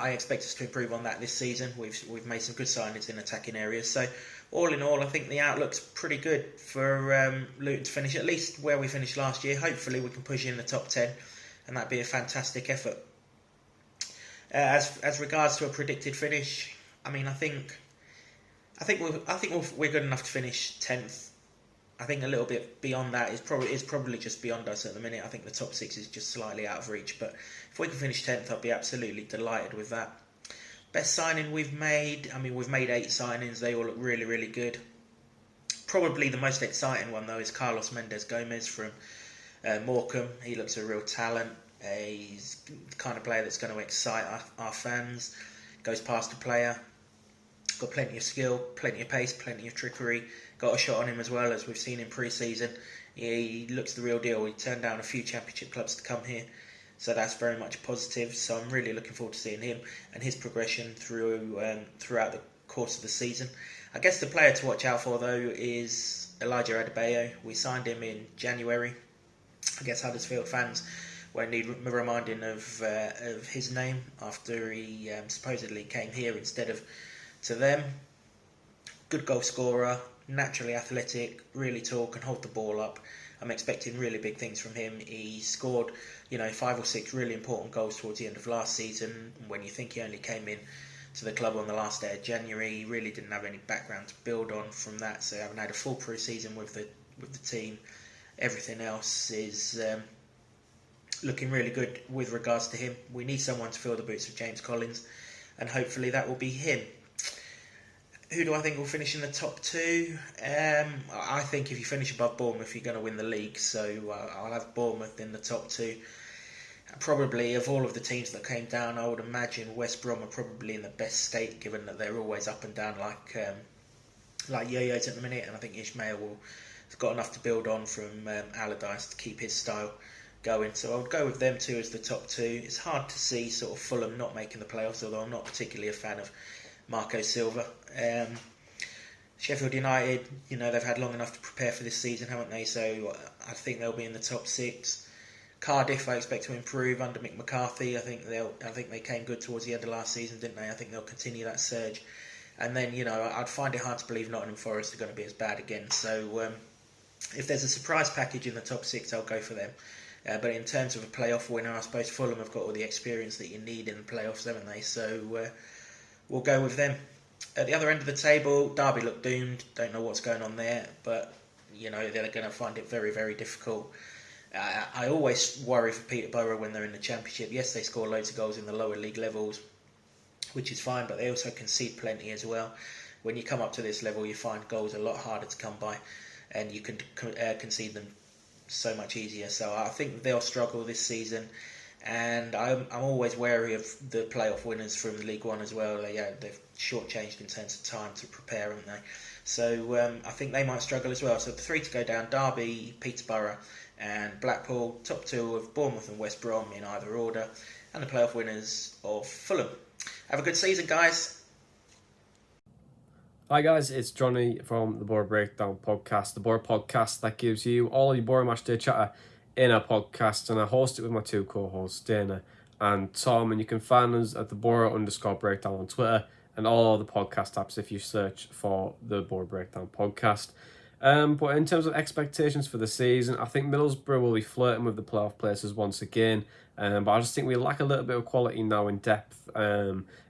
expect us to improve on that this season. We've made some good signings in attacking areas. So all in all, I think the outlook's pretty good for Luton to finish at least where we finished last year. Hopefully we can push in the top 10, and that'd be a fantastic effort. As regards to a predicted finish, I think we're good enough to finish 10th. I think a little bit beyond that is probably just beyond us at the minute. I think the top 6 is just slightly out of reach, but if we can finish 10th, I'll be absolutely delighted with that. Best signing we've made, we've made 8 signings. They all look really, really good. Probably the most exciting one, though, is Carlos Mendes Gomez from Morecambe. He looks a real talent. He's the kind of player that's going to excite our fans. Goes past the player. Got plenty of skill, plenty of pace, plenty of trickery. Got a shot on him as well, as we've seen in pre-season. He looks the real deal. He turned down a few championship clubs to come here, so that's very much positive. So I'm really looking forward to seeing him and his progression throughout the course of the season. I guess the player to watch out for, though, is Elijah Adebayo. We signed him in January. I guess Huddersfield fans won't need reminding of his name after he supposedly came here instead of to them. Good goal scorer, naturally athletic, really tall, can hold the ball up. I'm expecting really big things from him. He scored, 5 or 6 really important goals towards the end of last season. When you think he only came in to the club on the last day of January, he really didn't have any background to build on from that. So I haven't had a full pre-season with the team. Everything else is looking really good with regards to him. We need someone to fill the boots of James Collins, and hopefully that will be him. Who do I think will finish in the top 2? I think if you finish above Bournemouth, you're going to win the league. So I'll have Bournemouth in the top 2. Probably of all of the teams that came down, I would imagine West Brom are probably in the best state, given that they're always up and down like yo-yos at the minute. And I think Ishmael has got enough to build on from Allardyce to keep his style going. So I would go with them 2 as the top 2. It's hard to see sort of Fulham not making the playoffs, although I'm not particularly a fan of Marco Silva. Sheffield United, they've had long enough to prepare for this season, haven't they? So I think they'll be in the top 6. Cardiff, I expect to improve under Mick McCarthy. I think they came good towards the end of last season, didn't they? I think they'll continue that surge. And then, I'd find it hard to believe Nottingham Forest are going to be as bad again. So If there's a surprise package in the top 6, I'll go for them. But in terms of a playoff winner, I suppose Fulham have got all the experience that you need in the playoffs, haven't they? So we'll go with them. At the other end of the table, Derby look doomed. Don't know what's going on there, but they're going to find it very, very difficult. I always worry for Peterborough when they're in the Championship. Yes, they score loads of goals in the lower league levels, which is fine, but they also concede plenty as well. When you come up to this level, you find goals a lot harder to come by, and you can concede them so much easier. So I think they'll struggle this season, and I'm always wary of the playoff winners from League One as well. They've shortchanged in terms of time to prepare, haven't they? So I think they might struggle as well. So the 3 to go down: Derby, Peterborough and Blackpool. Top 2 of Bournemouth and West Brom in either order, and the playoff winners of Fulham. Have a good season, guys. Hi guys, it's Jonny from the Borough Breakdown podcast, the Borough podcast that gives you all your Borough Match Day chatter in a podcast, and I host it with my 2 co-hosts, Dana and Tom, and you can find us at the Borough_Breakdown on Twitter and all the podcast apps if you search for the Borough Breakdown podcast. But in terms of expectations for the season, I think Middlesbrough will be flirting with the playoff places once again, but I just think we lack a little bit of quality now in depth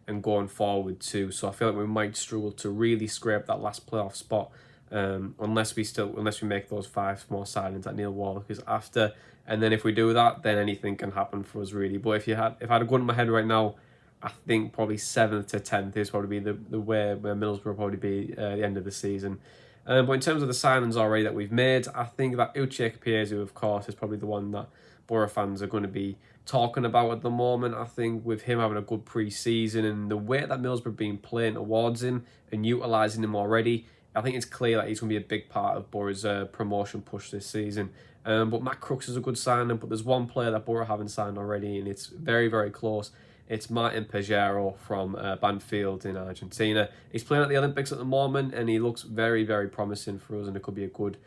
and going forward too. So I feel like we might struggle to really scrape that last playoff spot unless we make those 5 more signings that Neil Warnock is after. And then if we do that, then anything can happen for us really. But if I had a gun in my head right now, I think probably 7th to 10th is probably the way where Middlesbrough will probably be at the end of the season. But in terms of the signings already that we've made, I think that Uche Ikpeazu, of course, is probably the one that Borough fans are going to be talking about at the moment. I think with him having a good pre-season and the way that Middlesbrough have been playing towards him and utilising him already, I think it's clear that he's going to be a big part of Borough's promotion push this season. But Matt Crooks is a good signing, but there's one player that Borough haven't signed already, and it's very, very close. It's Martin Pajero from Banfield in Argentina. He's playing at the Olympics at the moment, and he looks very, very promising for us, and it could be a good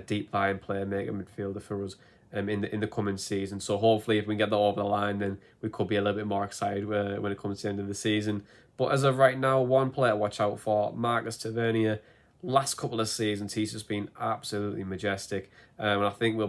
deep line player, maker midfielder for us in the coming season. So hopefully if we can get that over the line, then we could be a little bit more excited when it comes to the end of the season. But as of right now, one player to watch out for, Marcus Tavernier. Last couple of seasons, he's just been absolutely majestic, and I think he'll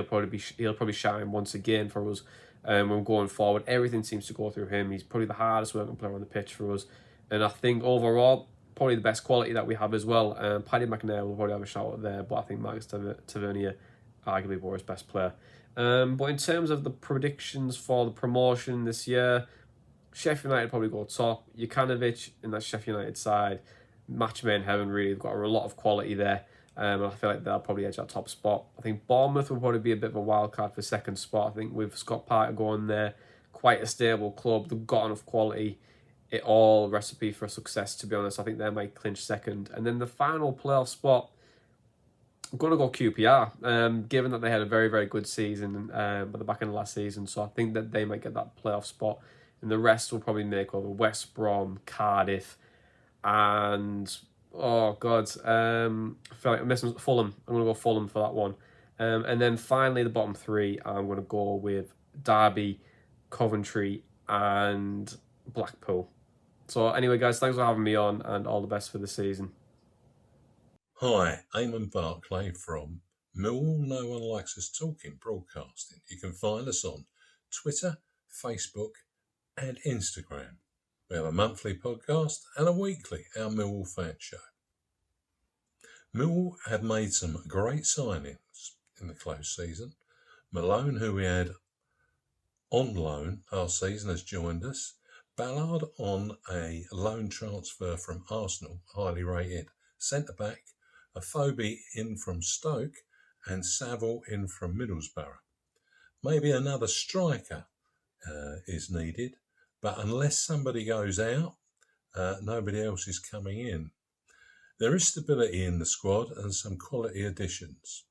probably shine once again for us. When going forward, everything seems to go through him. He's probably the hardest working player on the pitch for us, and I think overall probably the best quality that we have as well. Paddy McNair will probably have a shout out there, but I think Marcus Tavernier arguably Borough's best player. But in terms of the predictions for the promotion this year, Sheffield United probably go top. Jukanovic in that Sheffield United side, match made in heaven really. They've got a lot of quality there. And I feel like they'll probably edge that top spot. I think Bournemouth will probably be a bit of a wild card for second spot. I think with Scott Parker going there, quite a stable club. They've got enough quality. It all recipe for success, to be honest. I think they might clinch second. And then the final playoff spot, I'm going to go QPR, given that they had a very, very good season at the back end of last season. So I think that they might get that playoff spot. And the rest will probably make over West Brom, Cardiff, and... oh, God. I feel like I'm missing Fulham. I'm going to go Fulham for that one. And then finally, the bottom 3, I'm going to go with Derby, Coventry, and Blackpool. So anyway, guys, thanks for having me on, and all the best for the season. Hi, Eamonn Barclay from Millwall No One Likes Us Talking Broadcasting. You can find us on Twitter, Facebook, and Instagram. We have a monthly podcast and a weekly, our Millwall fan show. Millwall have made some great signings in the close season. Malone, who we had on loan last season, has joined us. Ballard on a loan transfer from Arsenal, highly rated centre-back. Afobe in from Stoke, and Saville in from Middlesbrough. Maybe another striker is needed. But unless somebody goes out, nobody else is coming in. There is stability in the squad and some quality additions.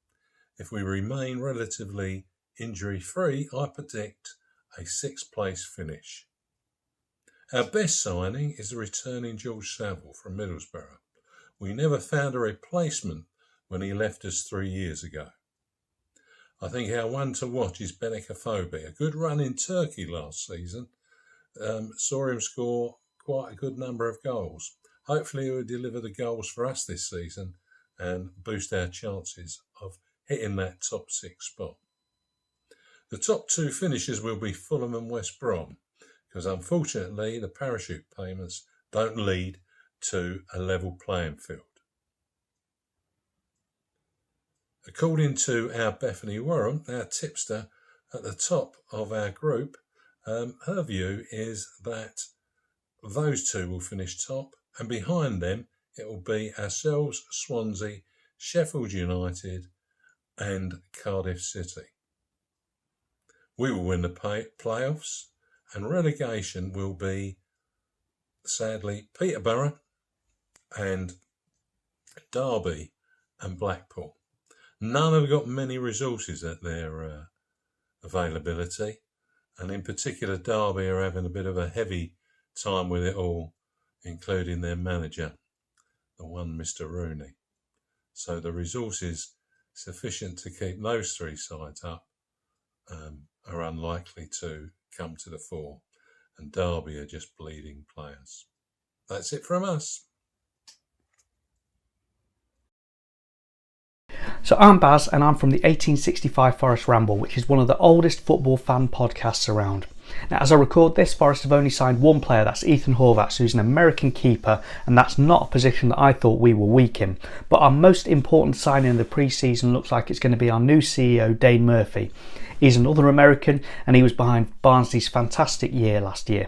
If we remain relatively injury-free, I predict a 6th place finish. Our best signing is the returning George Saville from Middlesbrough. We never found a replacement when he left us 3 years ago. I think our one to watch is Benik Afobe. A good run in Turkey last season. Saw him score quite a good number of goals. Hopefully he will deliver the goals for us this season and boost our chances of hitting that top 6 spot. The top 2 finishers will be Fulham and West Brom, because unfortunately the parachute payments don't lead to a level playing field. According to our Bethany Warren, our tipster at the top of our group, her view is that those 2 will finish top, and behind them it will be ourselves, Swansea, Sheffield United and Cardiff City. We will win the playoffs, and relegation will be, sadly, Peterborough and Derby and Blackpool. None have got many resources at their availability, and in particular Derby are having a bit of a heavy time with it all, including their manager, the one Mr. Rooney. So the resources sufficient to keep those 3 sides up are unlikely to come to the fore, and Derby are just bleeding players. That's it from us. So I'm Baz, and I'm from the 1865 Forest Ramble, which is one of the oldest football fan podcasts around. Now, as I record this, Forest have only signed one player, that's Ethan Horvath, who's an American keeper, and that's not a position that I thought we were weak in. But our most important signing in the pre-season looks like it's going to be our new CEO, Dane Murphy. He's another American, and he was behind Barnsley's fantastic year last year.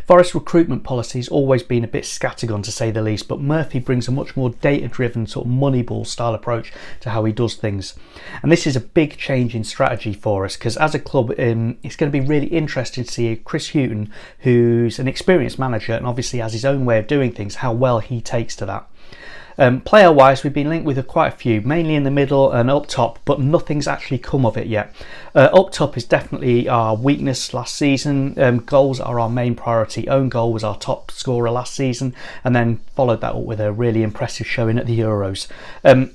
Forest recruitment policy has always been a bit scattergun, to say the least, but Murphy brings a much more data-driven sort of Moneyball style approach to how he does things. And this is a big change in strategy for us, because as a club it's going to be really interesting to see Chris Hughton, who's an experienced manager and obviously has his own way of doing things, how well he takes to that. Player-wise, we've been linked with quite a few, mainly in the middle and up top, but nothing's actually come of it yet. Up top is definitely our weakness last season. Goals are our main priority. Own goal was our top scorer last season, and then followed that up with a really impressive showing at the Euros.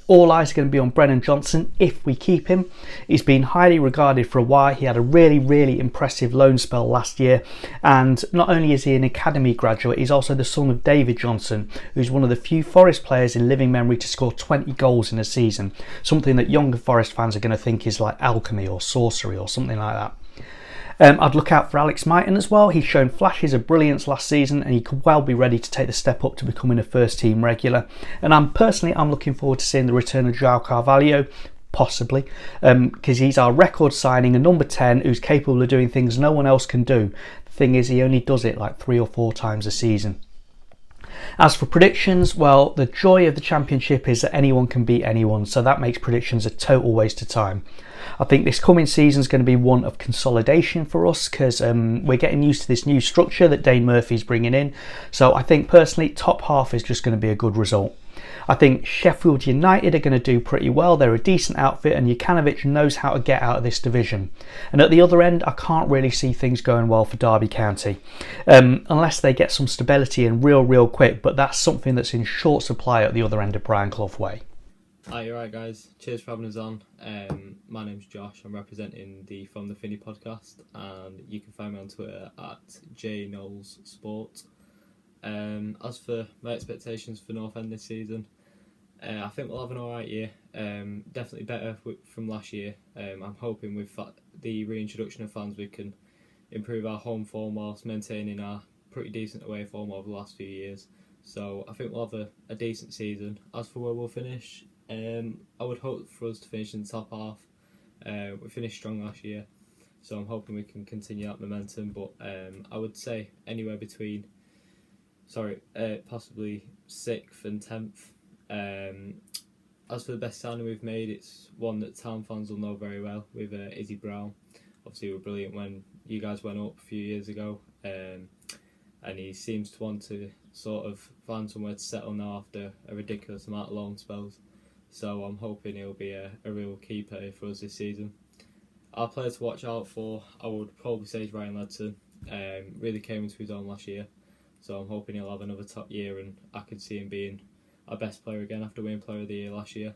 All eyes are going to be on Brennan Johnson if we keep him. He's been highly regarded for a while. He had a really impressive loan spell last year, and not only is he an academy graduate, he's also the son of David Johnson, who's one of the few Forest players in living memory to score 20 goals in a season, something that younger Forest fans are going to think is like alchemy or sorcery or something like that. I'd look out for Alex Mighton as well. He's shown flashes of brilliance last season, and he could well be ready to take the step up to becoming a first team regular. And I'm looking forward to seeing the return of Joao Carvalho, possibly, because he's our record signing, a number 10 who's capable of doing things no one else can do. The thing is, he only does it like 3 or 4 times a season. As for predictions, well, the joy of the Championship is that anyone can beat anyone, so that makes predictions a total waste of time. I think this coming season is going to be one of consolidation for us, because we're getting used to this new structure that Dane Murphy's bringing in. So I think personally top half is just going to be a good result. I think Sheffield United are going to do pretty well. They're a decent outfit, and Jukanovic knows how to get out of this division. And at the other end, I can't really see things going well for Derby County, unless they get some stability in real quick, but that's something that's in short supply at the other end of Brian Clough Way. Hi, you're right, guys. Cheers for having us on. My name's Josh. I'm representing the From the Finney podcast, and you can find me on Twitter at jknowlessport. As for my expectations for North End this season, I think we'll have an alright year. Definitely better from last year. I'm hoping with the reintroduction of fans we can improve our home form whilst maintaining our pretty decent away form over the last few years. So I think we'll have a decent season. As for where we'll finish, I would hope for us to finish in the top half. We finished strong last year, so I'm hoping we can continue that momentum. But I would say anywhere between possibly 6th and 10th. As for the best signing we've made, it's one that town fans will know very well, with Izzy Brown. Obviously, we were brilliant when you guys went up a few years ago, and he seems to want to sort of find somewhere to settle now after a ridiculous amount of loan spells. So I'm hoping he'll be a real keeper for us this season. Our player to watch out for, I would probably say, is Ryan Ledson. Really came into his own last year, so I'm hoping he'll have another top year, and I could see him being our best player again after winning Player of the Year last year.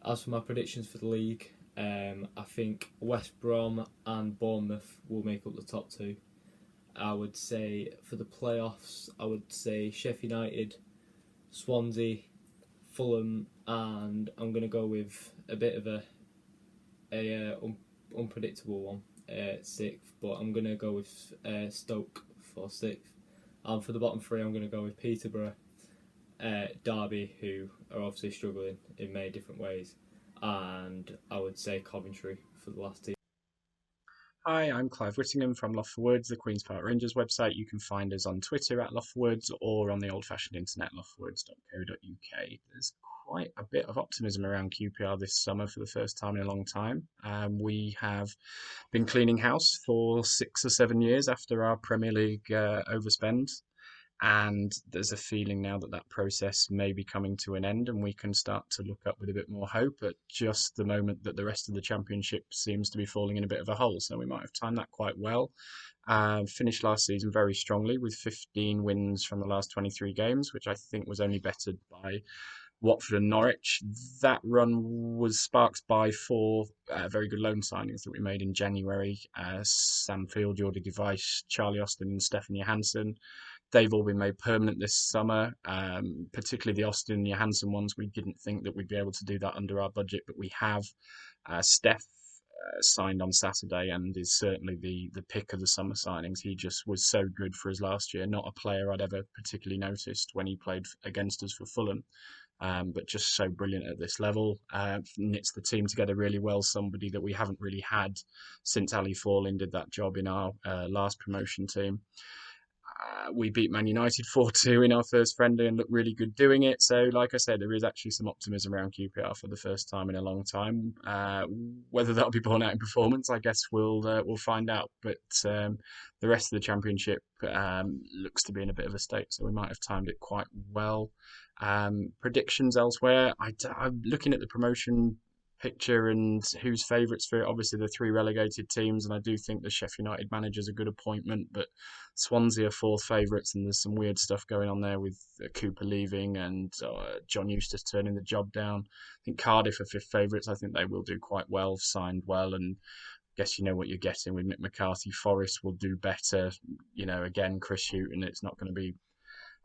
As for my predictions for the league, I think West Brom and Bournemouth will make up the top 2. I would say for the playoffs, I would say Sheffield United, Swansea, Fulham, and I'm going to go with a bit of a unpredictable one, 6th, but I'm going to go with Stoke for 6th. And for the bottom 3, I'm going to go with Peterborough, Derby, who are obviously struggling in many different ways, and I would say Coventry for the last team. Hi, I'm Clive Whittingham from Loughforwoods, the Queen's Park Rangers website. You can find us on Twitter at Loughforwoods or on the old-fashioned internet, loughforwoods.co.uk. There's quite a bit of optimism around QPR this summer for the first time in a long time. We have been cleaning house for 6 or 7 years after our Premier League overspend. And there's a feeling now that that process may be coming to an end and we can start to look up with a bit more hope at just the moment that the rest of the Championship seems to be falling in a bit of a hole. So we might have timed that quite well. Finished last season very strongly with 15 wins from the last 23 games, which I think was only bettered by Watford and Norwich. That run was sparked by 4 very good loan signings that we made in January. Sam Field, Jordi Device, Charlie Austin and Stefan Johansson. They've all been made permanent this summer, particularly the Austin and Johansson ones. We didn't think that we'd be able to do that under our budget, but we have. Steph signed on Saturday and is certainly the pick of the summer signings. He just was so good for us last year. Not a player I'd ever particularly noticed when he played against us for Fulham, but just so brilliant at this level. Knits the team together really well, somebody that we haven't really had since Ali Forlin did that job in our last promotion team. We beat Man United 4-2 in our first friendly and looked really good doing it. So, like I said, there is actually some optimism around QPR for the first time in a long time. Whether that'll be borne out in performance, I guess we'll find out. But the rest of the Championship looks to be in a bit of a state, so we might have timed it quite well. Predictions elsewhere. I'm looking at the promotion picture and who's favourites for it. Obviously, the 3 relegated teams, and I do think the Sheffield United manager's a good appointment, but Swansea are 4th favourites, and there's some weird stuff going on there with Cooper leaving and John Eustace turning the job down. I think Cardiff are 5th favourites. I think they will do quite well, signed well, and I guess you know what you're getting with Mick McCarthy. Forest will do better. You know, again, Chris Hughton, it's not going to be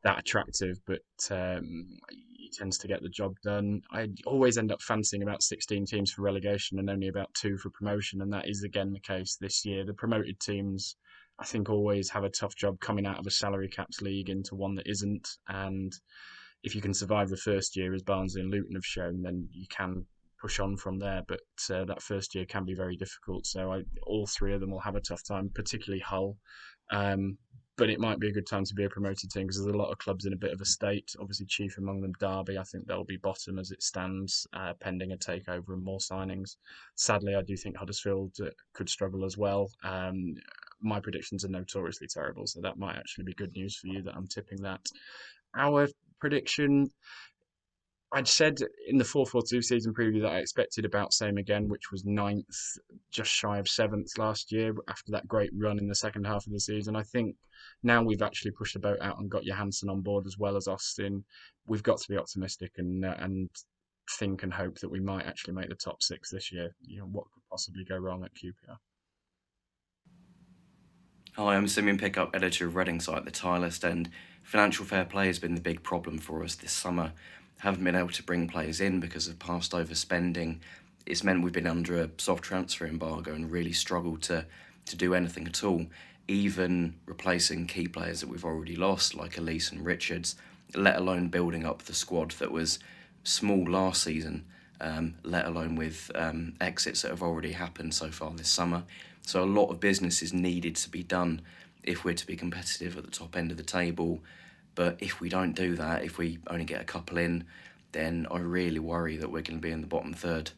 that attractive, but he tends to get the job done. I always end up fancying about 16 teams for relegation and only about 2 for promotion, and that is again the case this year. The promoted teams, I think, always have a tough job coming out of a salary caps league into one that isn't, and if you can survive the first year, as Barnsley and Luton have shown, then you can push on from there, but that first year can be very difficult. So all 3 of them will have a tough time, particularly Hull. But it might be a good time to be a promoted team because there's a lot of clubs in a bit of a state. Obviously, chief among them, Derby. I think they'll be bottom as it stands, pending a takeover and more signings. Sadly, I do think Huddersfield could struggle as well. My predictions are notoriously terrible, so that might actually be good news for you that I'm tipping that. Our prediction, I'd said in the 4-4-2 season preview that I expected about same again, which was 9th, just shy of 7th last year after that great run in the second half of the season. I think now we've actually pushed the boat out and got Johansson on board as well as Austin. We've got to be optimistic and think and hope that we might actually make the top 6 this year. You know, what could possibly go wrong at QPR? Hi, I'm Simeon Pickup, editor of Reading site The Tilest, and financial fair play has been the big problem for us this summer. Haven't been able to bring players in because of past overspending. It's meant we've been under a soft transfer embargo and really struggled to do anything at all, even replacing key players that we've already lost, like Elliott and Richards, let alone building up the squad that was small last season, let alone with exits that have already happened so far this summer. So a lot of business is needed to be done if we're to be competitive at the top end of the table. But if we don't do that, if we only get a couple in, then I really worry that we're going to be in the bottom third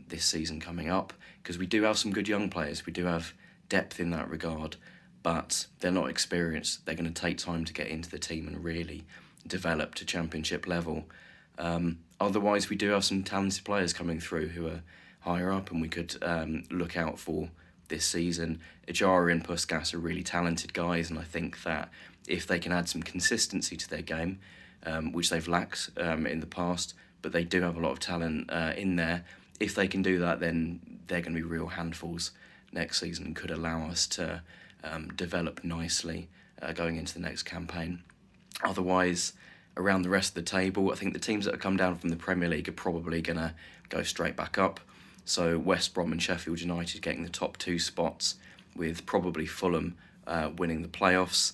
this season coming up, because we do have some good young players. We do have depth in that regard, but they're not experienced. They're going to take time to get into the team and really develop to Championship level. Otherwise, we do have some talented players coming through who are higher up and we could look out for this season. Ejara and Puskas are really talented guys, and I think that if they can add some consistency to their game, which they've lacked in the past, but they do have a lot of talent in there. If they can do that, then they're going to be real handfuls next season and could allow us to develop nicely going into the next campaign. Otherwise, around the rest of the table, I think the teams that have come down from the Premier League are probably going to go straight back up. So West Brom and Sheffield United getting the top 2 spots, with probably Fulham winning the playoffs.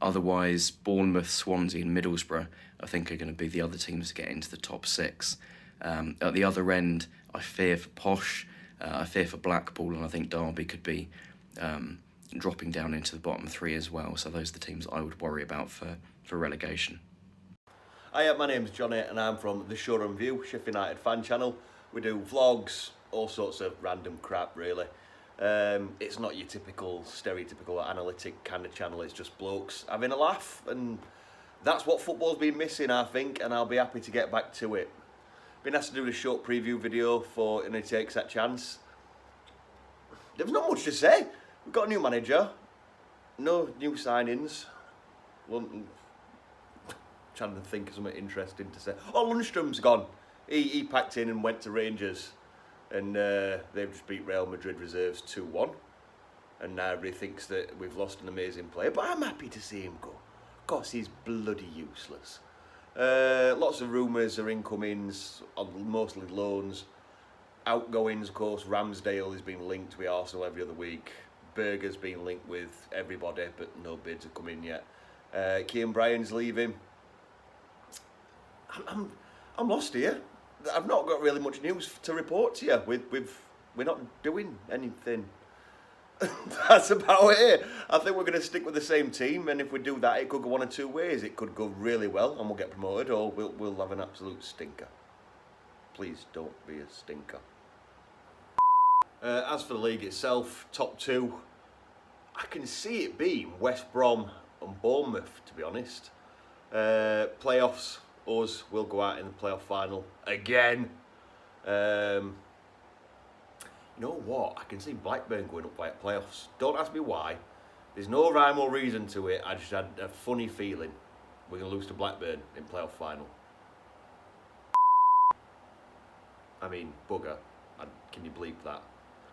Otherwise, Bournemouth, Swansea and Middlesbrough, I think, are going to be the other teams to get into the top 6. At the other end, I fear for Posh, I fear for Blackpool, and I think Derby could be dropping down into the bottom 3 as well. So those are the teams I would worry about for relegation. Hi, my name's Jonny and I'm from the Showroom View, Sheffield United fan channel. We do vlogs, all sorts of random crap really. It's not your typical, stereotypical analytic kind of channel, it's just blokes having a laugh, and that's what football's been missing, I think, and I'll be happy to get back to it. Been asked to do a short preview video for It Takes That Chance. There's not much to say. We've got a new manager, no new signings. Trying to think of something interesting to say. Oh, Lundstrom's gone. He packed in and went to Rangers, and they've just beat Real Madrid reserves 2-1. And now everybody thinks that we've lost an amazing player, but I'm happy to see him go. Of course, he's bloody useless. Lots of rumours are incomings, mostly loans. Outgoings, of course, Ramsdale has been linked with Arsenal every other week. Berger's been linked with everybody, but no bids have come in yet. Kean Bryan's leaving. I'm lost here. I've not got really much news to report to you. We're not doing anything. That's about it. I think we're going to stick with the same team, and if we do that, it could go one of 2 ways. It could go really well, and we'll get promoted, or we'll have an absolute stinker. Please don't be a stinker. As for the league itself, top 2, I can see it being West Brom and Bournemouth, to be honest. Playoffs, us will go out in the playoff final again. You know what? I can see Blackburn going up by playoffs. Don't ask me why. There's no rhyme or reason to it. I just had a funny feeling we're going to lose to Blackburn in playoff final. I mean, bugger. Can you bleep that?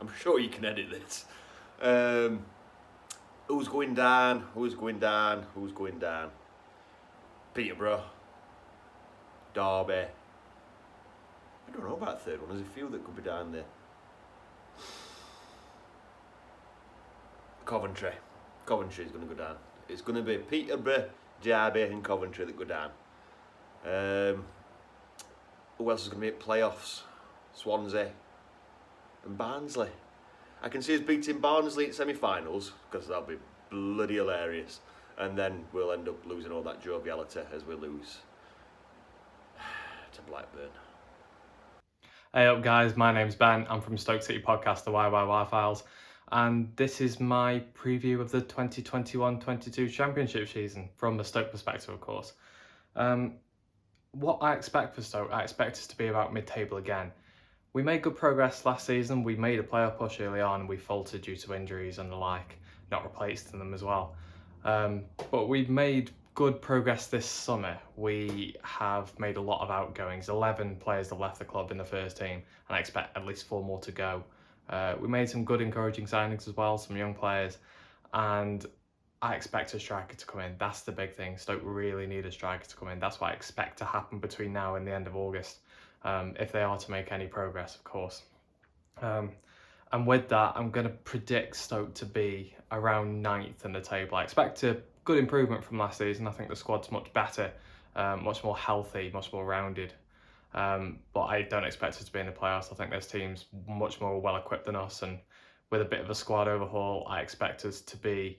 I'm sure you can edit this. Who's going down? Who's going down? Who's going down? Peterborough. Derby. I don't know about the third one. There's a few that could be down there. Coventry. Coventry is going to go down. It's going to be Peterborough, Derby and Coventry that go down. Who else is going to be at playoffs? Swansea and Barnsley. I can see us beating Barnsley in semi-finals, because that'll be bloody hilarious. And then we'll end up losing all that joviality as we lose to Blackburn. Hey up guys, my name's Ben. I'm from Stoke City Podcast, the YYY Files, and this is my preview of the 2021-22 Championship season from the Stoke perspective, of course. What I expect for Stoke, I expect us to be about mid-table again. We made good progress last season. We made a playoff push early on, and we faltered due to injuries and the like, not replacing them as well. But we've made good progress this summer. We have made a lot of outgoings. 11 players have left the club in the first team, and I expect at least 4 more to go. We made some good encouraging signings as well, some young players, and I expect a striker to come in. That's the big thing. Stoke really need a striker to come in. That's what I expect to happen between now and the end of August, if they are to make any progress, of course. And with that, I'm going to predict Stoke to be around 9th in the table. I expect a good improvement from last season. I think the squad's much better, much more healthy, much more rounded. But I don't expect us to be in the playoffs. I think there's teams much more well equipped than us, and with a bit of a squad overhaul, I expect us to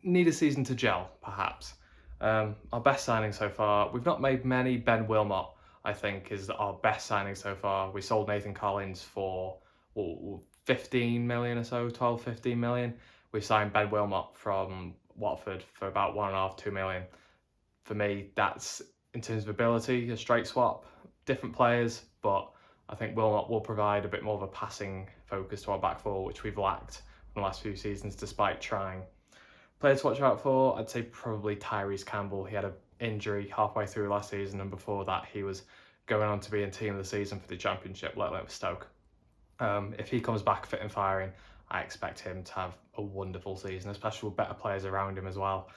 need a season to gel, perhaps. Our best signing so far, we've not made many. Ben Wilmot, I think, is our best signing so far. We sold Nathan Collins for 15 million or so, 12, 15 million. We signed Ben Wilmot from Watford for about 1.5, 2 million. For me, that's, in terms of ability, a straight swap, different players, but I think Wilmot will provide a bit more of a passing focus to our back four, which we've lacked in the last few seasons, despite trying. Player to watch out for, I'd say probably Tyrese Campbell. He had an injury halfway through last season, and before that he was going on to be in team of the season for the Championship, let alone with Stoke. If he comes back fit and firing, I expect him to have a wonderful season, especially with better players around him as well.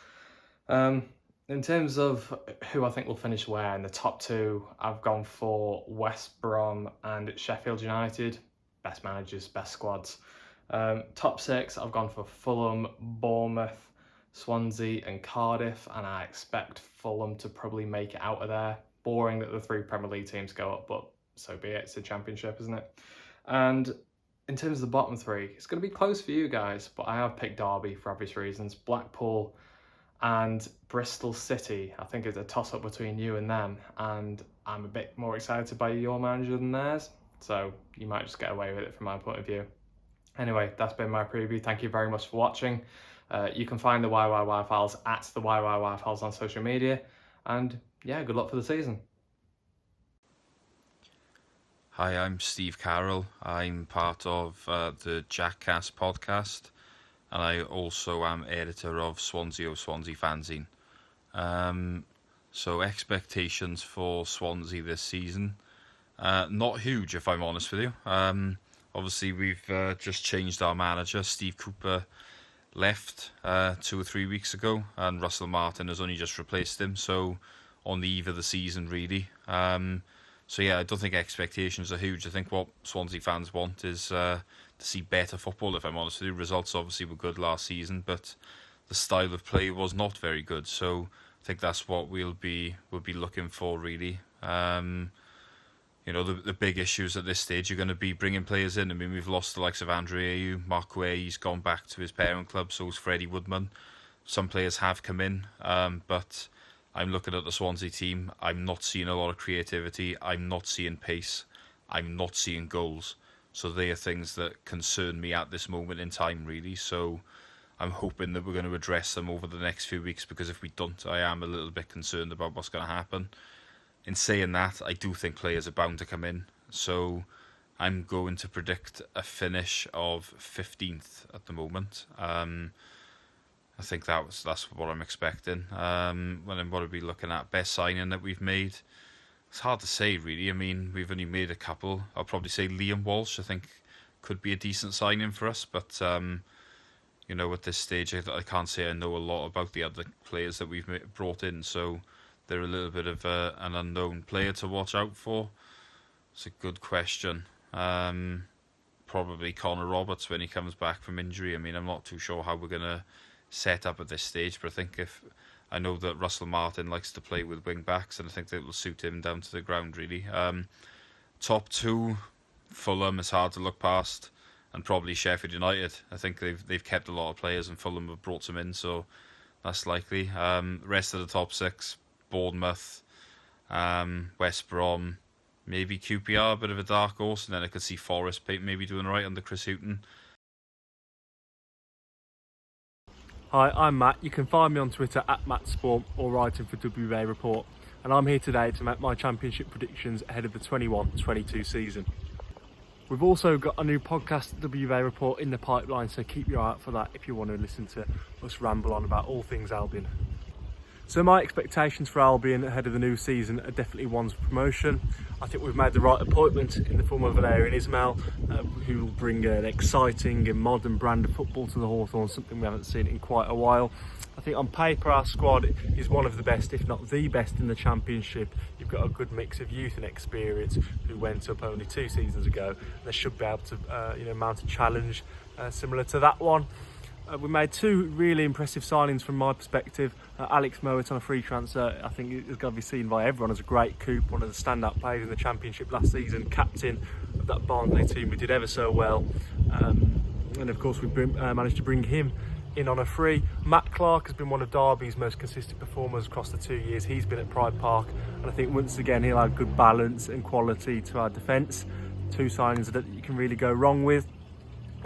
In terms of who I think will finish where, in the top two, I've gone for West Brom and Sheffield United. Best managers, best squads. Top six, I've gone for Fulham, Bournemouth, Swansea and Cardiff, and I expect Fulham to probably make it out of there. Boring that the three Premier League teams go up, but so be it. It's a championship, isn't it? And in terms of the bottom three, it's going to be close for you guys, but I have picked Derby for obvious reasons. Blackpool and Bristol City, I think it's a toss-up between you and them, and I'm a bit more excited by your manager than theirs, so you might just get away with it from my point of view. Anyway, that's been my preview. Thank you very much for watching. You can find the YYY Files at the YYY Files on social media, and yeah, good luck for the season. Hi, I'm Steve Carroll. I'm part of the Jackcast podcast, and I also am editor of Swansea fanzine. So expectations for Swansea this season, not huge if I'm honest with you. Obviously we've just changed our manager. Steve Cooper left 2 or 3 weeks ago, and Russell Martin has only just replaced him, so on the eve of the season really. So yeah, I don't think expectations are huge. I think what Swansea fans want is to see better football, if I'm honest with you. Results obviously were good last season, but the style of play was not very good. So I think that's what we'll be looking for, really. You know, the big issues at this stage are going to be bringing players in. I mean, we've lost the likes of Andre Ayew, Mark Way, he's gone back to his parent club, so is Freddie Woodman. Some players have come in, but I'm looking at the Swansea team. I'm not seeing a lot of creativity. I'm not seeing pace. I'm not seeing goals. So they are things that concern me at this moment in time, really. So I'm hoping that we're going to address them over the next few weeks, because if we don't, I am a little bit concerned about what's going to happen. In saying that, I do think players are bound to come in. So I'm going to predict a finish of 15th at the moment. I think that's what I'm expecting. What are we looking at? Best signing that we've made? It's hard to say, really. I mean, we've only made a couple. I'll probably say Liam Walsh, I think, could be a decent signing for us. But, you know, at this stage, I can't say I know a lot about the other players that we've brought in. So they're a little bit of an unknown player to watch out for. It's a good question. Probably Connor Roberts when he comes back from injury. I mean, I'm not too sure how we're going to set up at this stage, but I know that Russell Martin likes to play with wing backs, and I think that will suit him down to the ground, really. Top two, Fulham is hard to look past, and probably Sheffield United. I think they've kept a lot of players, and Fulham have brought some in, so that's likely. Rest of the top six, Bournemouth, West Brom, maybe QPR, a bit of a dark horse, and then I could see Forest maybe doing right under Chris Hughton. Hi, I'm Matt. You can find me on Twitter at MattSpawn or writing for WA Report, and I'm here today to make my championship predictions ahead of the 21-22 season. We've also got a new podcast, WA Report, in the pipeline, so keep your eye out for that if you want to listen to us ramble on about all things Albion. So my expectations for Albion ahead of the new season are definitely one's promotion. I think we've made the right appointment in the form of Valérien Ismaël, who will bring an exciting and modern brand of football to the Hawthorns, something we haven't seen in quite a while. I think on paper our squad is one of the best, if not the best, in the Championship. You've got a good mix of youth and experience who went up only 2 seasons ago. They should be able to mount a challenge similar to that one. We made 2 really impressive signings from my perspective. Alex Mowat on a free transfer, I think is going to be seen by everyone as a great coup, one of the standout players in the Championship last season, captain of that Barnsley team who did ever so well. And of course we managed to bring him in on a free. Matt Clark has been one of Derby's most consistent performers across the 2 years he's been at Pride Park, and I think once again he'll add good balance and quality to our defence. 2 signings that you can really go wrong with.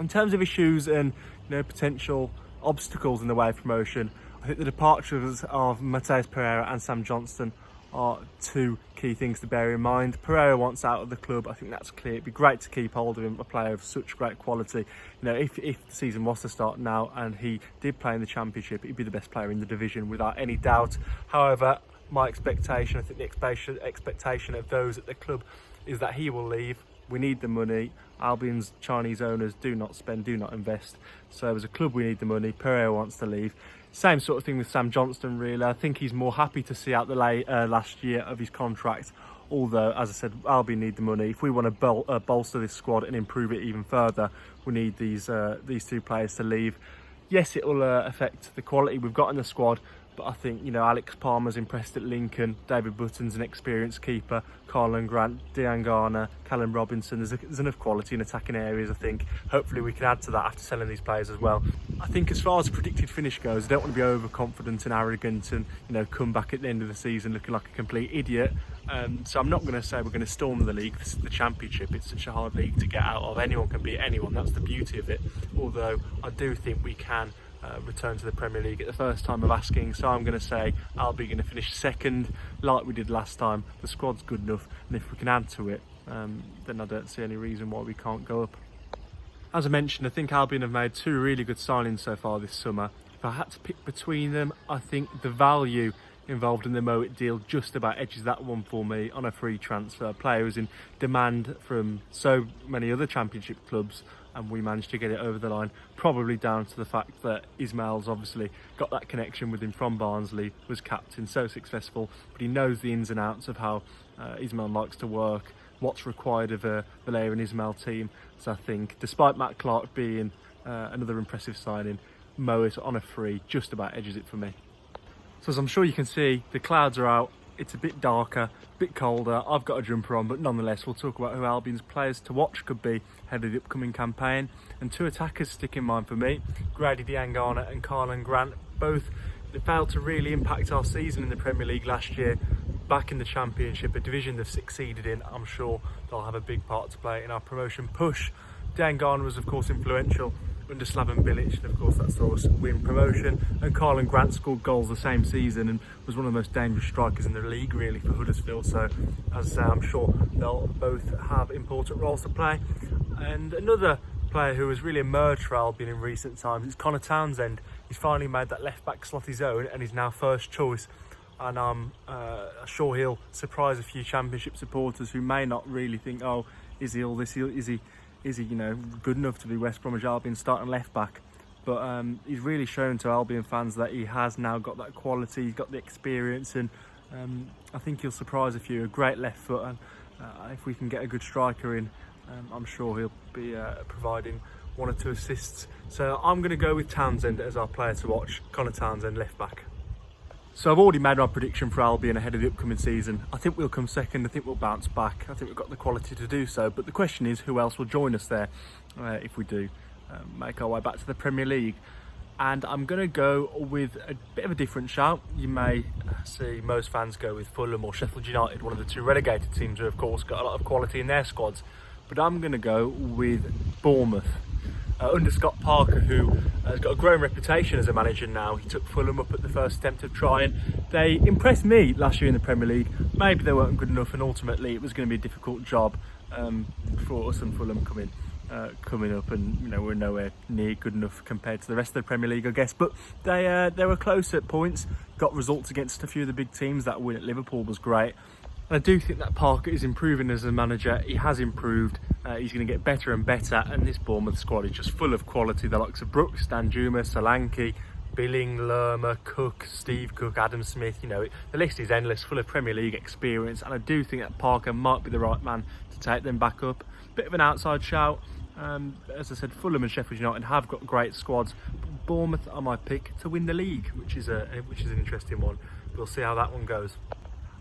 In terms of issues and potential obstacles in the way of promotion, I think the departures of Mateus Pereira and Sam Johnston are 2 key things to bear in mind. Pereira wants out of the club, I think that's clear. It'd be great to keep hold of him, a player of such great quality. If the season was to start now and he did play in the Championship, he'd be the best player in the division without any doubt. However, my expectation, I think the expectation of those at the club is that he will leave. We need the money. Albion's Chinese owners do not spend, do not invest. So as a club we need the money. Pereira wants to leave. Same sort of thing with Sam Johnston, really. I think he's more happy to see out the last year of his contract. Although, as I said, Albion need the money. If we want to bolster this squad and improve it even further, we need these two players to leave. Yes, it will affect the quality we've got in the squad, but I think, Alex Palmer's impressed at Lincoln, David Button's an experienced keeper, Carlo Grant, Dean Garner, Callum Robinson. There's enough quality in attacking areas, I think. Hopefully we can add to that after selling these players as well. I think as far as the predicted finish goes, I don't want to be overconfident and arrogant and, come back at the end of the season looking like a complete idiot. So I'm not going to say we're going to storm the league. This is the Championship. It's such a hard league to get out of. Anyone can beat anyone. That's the beauty of it. Although I do think we can return to the Premier League at the first time of asking. So I'm going to say Albion going to finish second like we did last time. The squad's good enough, and if we can add to it, then I don't see any reason why we can't go up. As I mentioned, I think Albion have made 2 really good signings so far this summer. If I had to pick between them, I think the value involved in the Mowat deal just about edges that one for me on a free transfer. Player who's in demand from so many other Championship clubs, and we managed to get it over the line, probably down to the fact that Ismail's obviously got that connection with him from Barnsley, was captain, so successful, but he knows the ins and outs of how Ismail likes to work, what's required of a Valera and Ismail team. So I think, despite Matt Clark being another impressive signing, Mowat on a free just about edges it for me. So as I'm sure you can see, the clouds are out, it's a bit darker, a bit colder, I've got a jumper on, but nonetheless we'll talk about who Albion's players to watch could be ahead of the upcoming campaign. And 2 attackers stick in mind for me, Grady Diangana and Carlo Grant. Both failed to really impact our season in the Premier League last year. Back in the Championship, a division they've succeeded in, I'm sure they'll have a big part to play in our promotion push. Diangana was of course influential under Slaven Bilic, and of course that saw us win promotion. And Carlo Grant scored goals the same season and was one of the most dangerous strikers in the league really for Huddersfield. So as I say, I'm sure they'll both have important roles to play. And another player who has really emerged for Albion in recent times is Connor Townsend. He's finally made that left back slot his own and is now first choice. And I'm sure he'll surprise a few Championship supporters who may not really think, oh, is he all this? Is he good enough to be West Bromwich Albion starting left back? But he's really shown to Albion fans that he has now got that quality, he's got the experience, and I think he'll surprise a few. A great left foot, and if we can get a good striker in, I'm sure he'll be providing 1 or 2 assists. So I'm going to go with Townsend as our player to watch, Connor Townsend, left back. So I've already made my prediction for Albion ahead of the upcoming season. I think we'll come second, I think we'll bounce back, I think we've got the quality to do so, but the question is who else will join us there if we do make our way back to the Premier League. And I'm going to go with a bit of a different shout. You may see most fans go with Fulham or Sheffield United, one of the 2 relegated teams who of course got a lot of quality in their squads, but I'm going to go with Bournemouth. Under Scott Parker, who has got a growing reputation as a manager now. He took Fulham up at the first attempt of trying. They impressed me last year in the Premier League. Maybe they weren't good enough, and ultimately it was going to be a difficult job for us and Fulham coming up, and we're nowhere near good enough compared to the rest of the Premier League, I guess. But they were close at points, got results against a few of the big teams. That win at Liverpool was great. I do think that Parker is improving as a manager. He has improved. He's going to get better and better. And this Bournemouth squad is just full of quality. The likes of Brooks, Danjuma, Solanke, Billing, Lerma, Cook, Steve Cook, Adam Smith. The list is endless, full of Premier League experience. And I do think that Parker might be the right man to take them back up. Bit of an outside shout. As I said, Fulham and Sheffield United have got great squads. Bournemouth are my pick to win the league, which is an interesting one. We'll see how that one goes.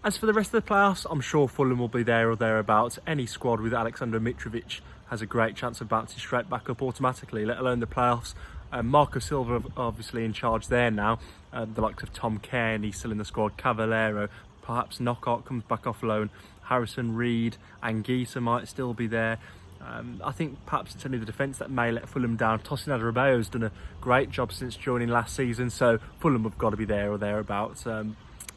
As for the rest of the playoffs, I'm sure Fulham will be there or thereabouts. Any squad with Aleksandar Mitrovic has a great chance of bouncing straight back up automatically, let alone the playoffs. Marco Silva obviously in charge there now. The likes of Tom Cairney still in the squad, Cavallero, perhaps Knockout comes back off loan, Harrison Reed, Anguissa might still be there. I think perhaps it's only the defence that may let Fulham down. Tosin Adarabioyo's done a great job since joining last season, so Fulham have got to be there or thereabouts.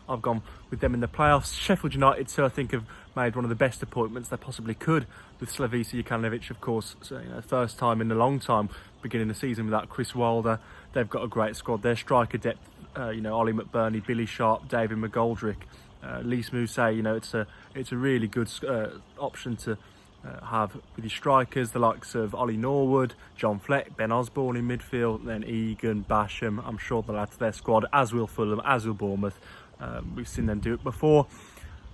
I've gone with them in the playoffs. Sheffield United, so I think, have made one of the best appointments they possibly could with Slavisa Jokanovic, of course. So, first time in a long time beginning the season without Chris Wilder. They've got a great squad. Their striker depth, Ollie McBurney, Billy Sharp, David McGoldrick, Lys Mousset. It's a really good option to have with your strikers the likes of Ollie Norwood, John Fleck, Ben Osborne in midfield, then Egan, Basham. I'm sure they'll add to their squad, as will Fulham, as will Bournemouth. We've seen them do it before.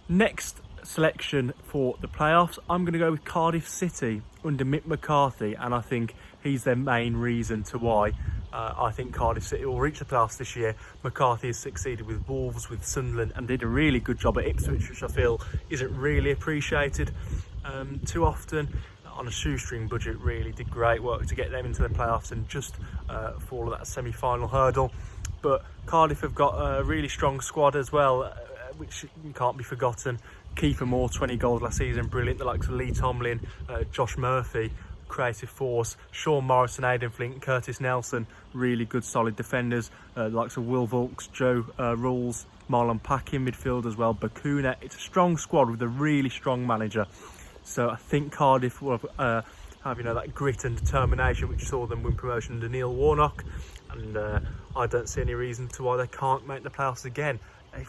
Next selection for the playoffs, I'm going to go with Cardiff City under Mick McCarthy, and I think he's their main reason to why I think Cardiff City will reach the playoffs this year. McCarthy has succeeded with Wolves, with Sunderland, and did a really good job at Ipswich, which I feel isn't really appreciated too often. On a shoestring budget, really did great work to get them into the playoffs and just fall that semi-final hurdle. But Cardiff have got a really strong squad as well, which can't be forgotten. Kiefer Moore, 20 goals last season, brilliant. The likes of Lee Tomlin, Josh Murphy, creative force, Sean Morrison, Aidan Flint, Curtis Nelson, really good solid defenders. The likes of Will Vaulks, Joe Rules, Marlon Pack in midfield as well, Bakuna. It's a strong squad with a really strong manager. So I think Cardiff will have that grit and determination which saw them win promotion under Neil Warnock, and I don't see any reason to why they can't make the playoffs again.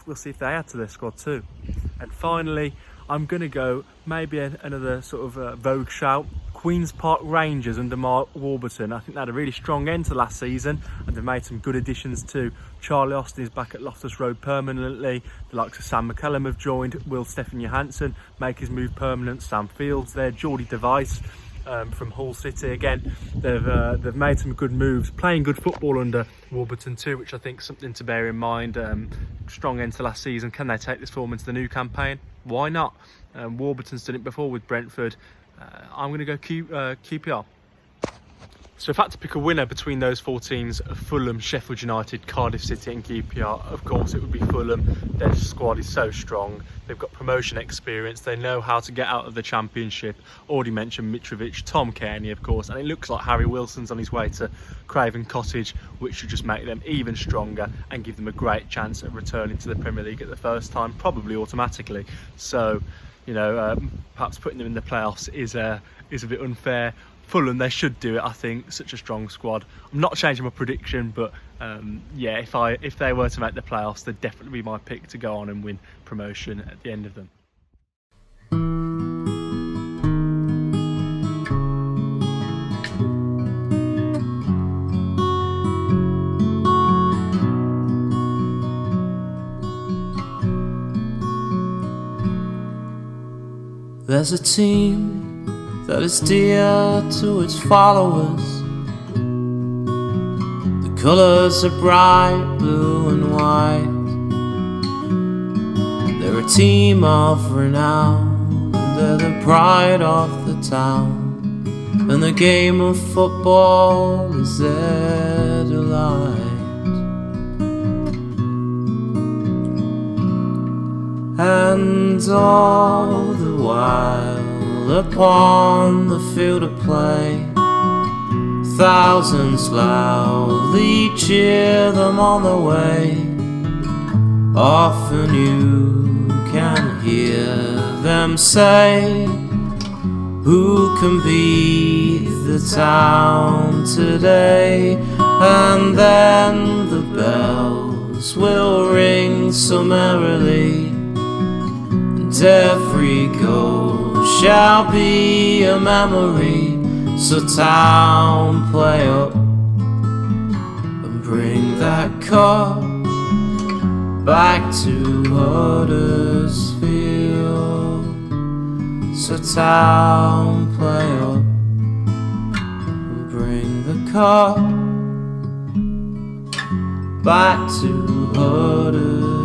We'll see if they add to their squad too. And finally, I'm going to go maybe another sort of vogue shout. Queen's Park Rangers under Mark Warburton. I think they had a really strong end to last season, and they've made some good additions too. Charlie Austin is back at Loftus Road permanently. The likes of Sam McCallum have joined. Will Stephen Johansson make his move permanent. Sam Fields there. Geordie Device from Hull City. Again, they've made some good moves, playing good football under Warburton too, which I think is something to bear in mind. Strong end to last season. Can they take this form into the new campaign? Why not? Warburton's done it before with Brentford. I'm going to go QPR. So if I had to pick a winner between those four teams, Fulham, Sheffield United, Cardiff City and QPR, of course it would be Fulham. Their squad is so strong. They've got promotion experience. They know how to get out of the Championship. Already mentioned Mitrovic, Tom Cairney, of course. And it looks like Harry Wilson's on his way to Craven Cottage, which should just make them even stronger and give them a great chance at returning to the Premier League at the first time, probably automatically. So, perhaps putting them in the playoffs is a bit unfair. Fulham, they should do it, I think. Such a strong squad. I'm not changing my prediction, but if they were to make the playoffs, they'd definitely be my pick to go on and win promotion at the end of them. There's a team that is dear to its followers. The colours are bright blue and white. They're a team of renown, and they're the pride of the town, and the game of football is their delight. And all the while upon the field of play, thousands loudly cheer them on the way. Often you can hear them say, who can beat the town today? And then the bells will ring so merrily, and every goal shall be a memory. So town, play up and bring that cup back to Huddersfield. So town, play up and bring the cup back to Huddersfield.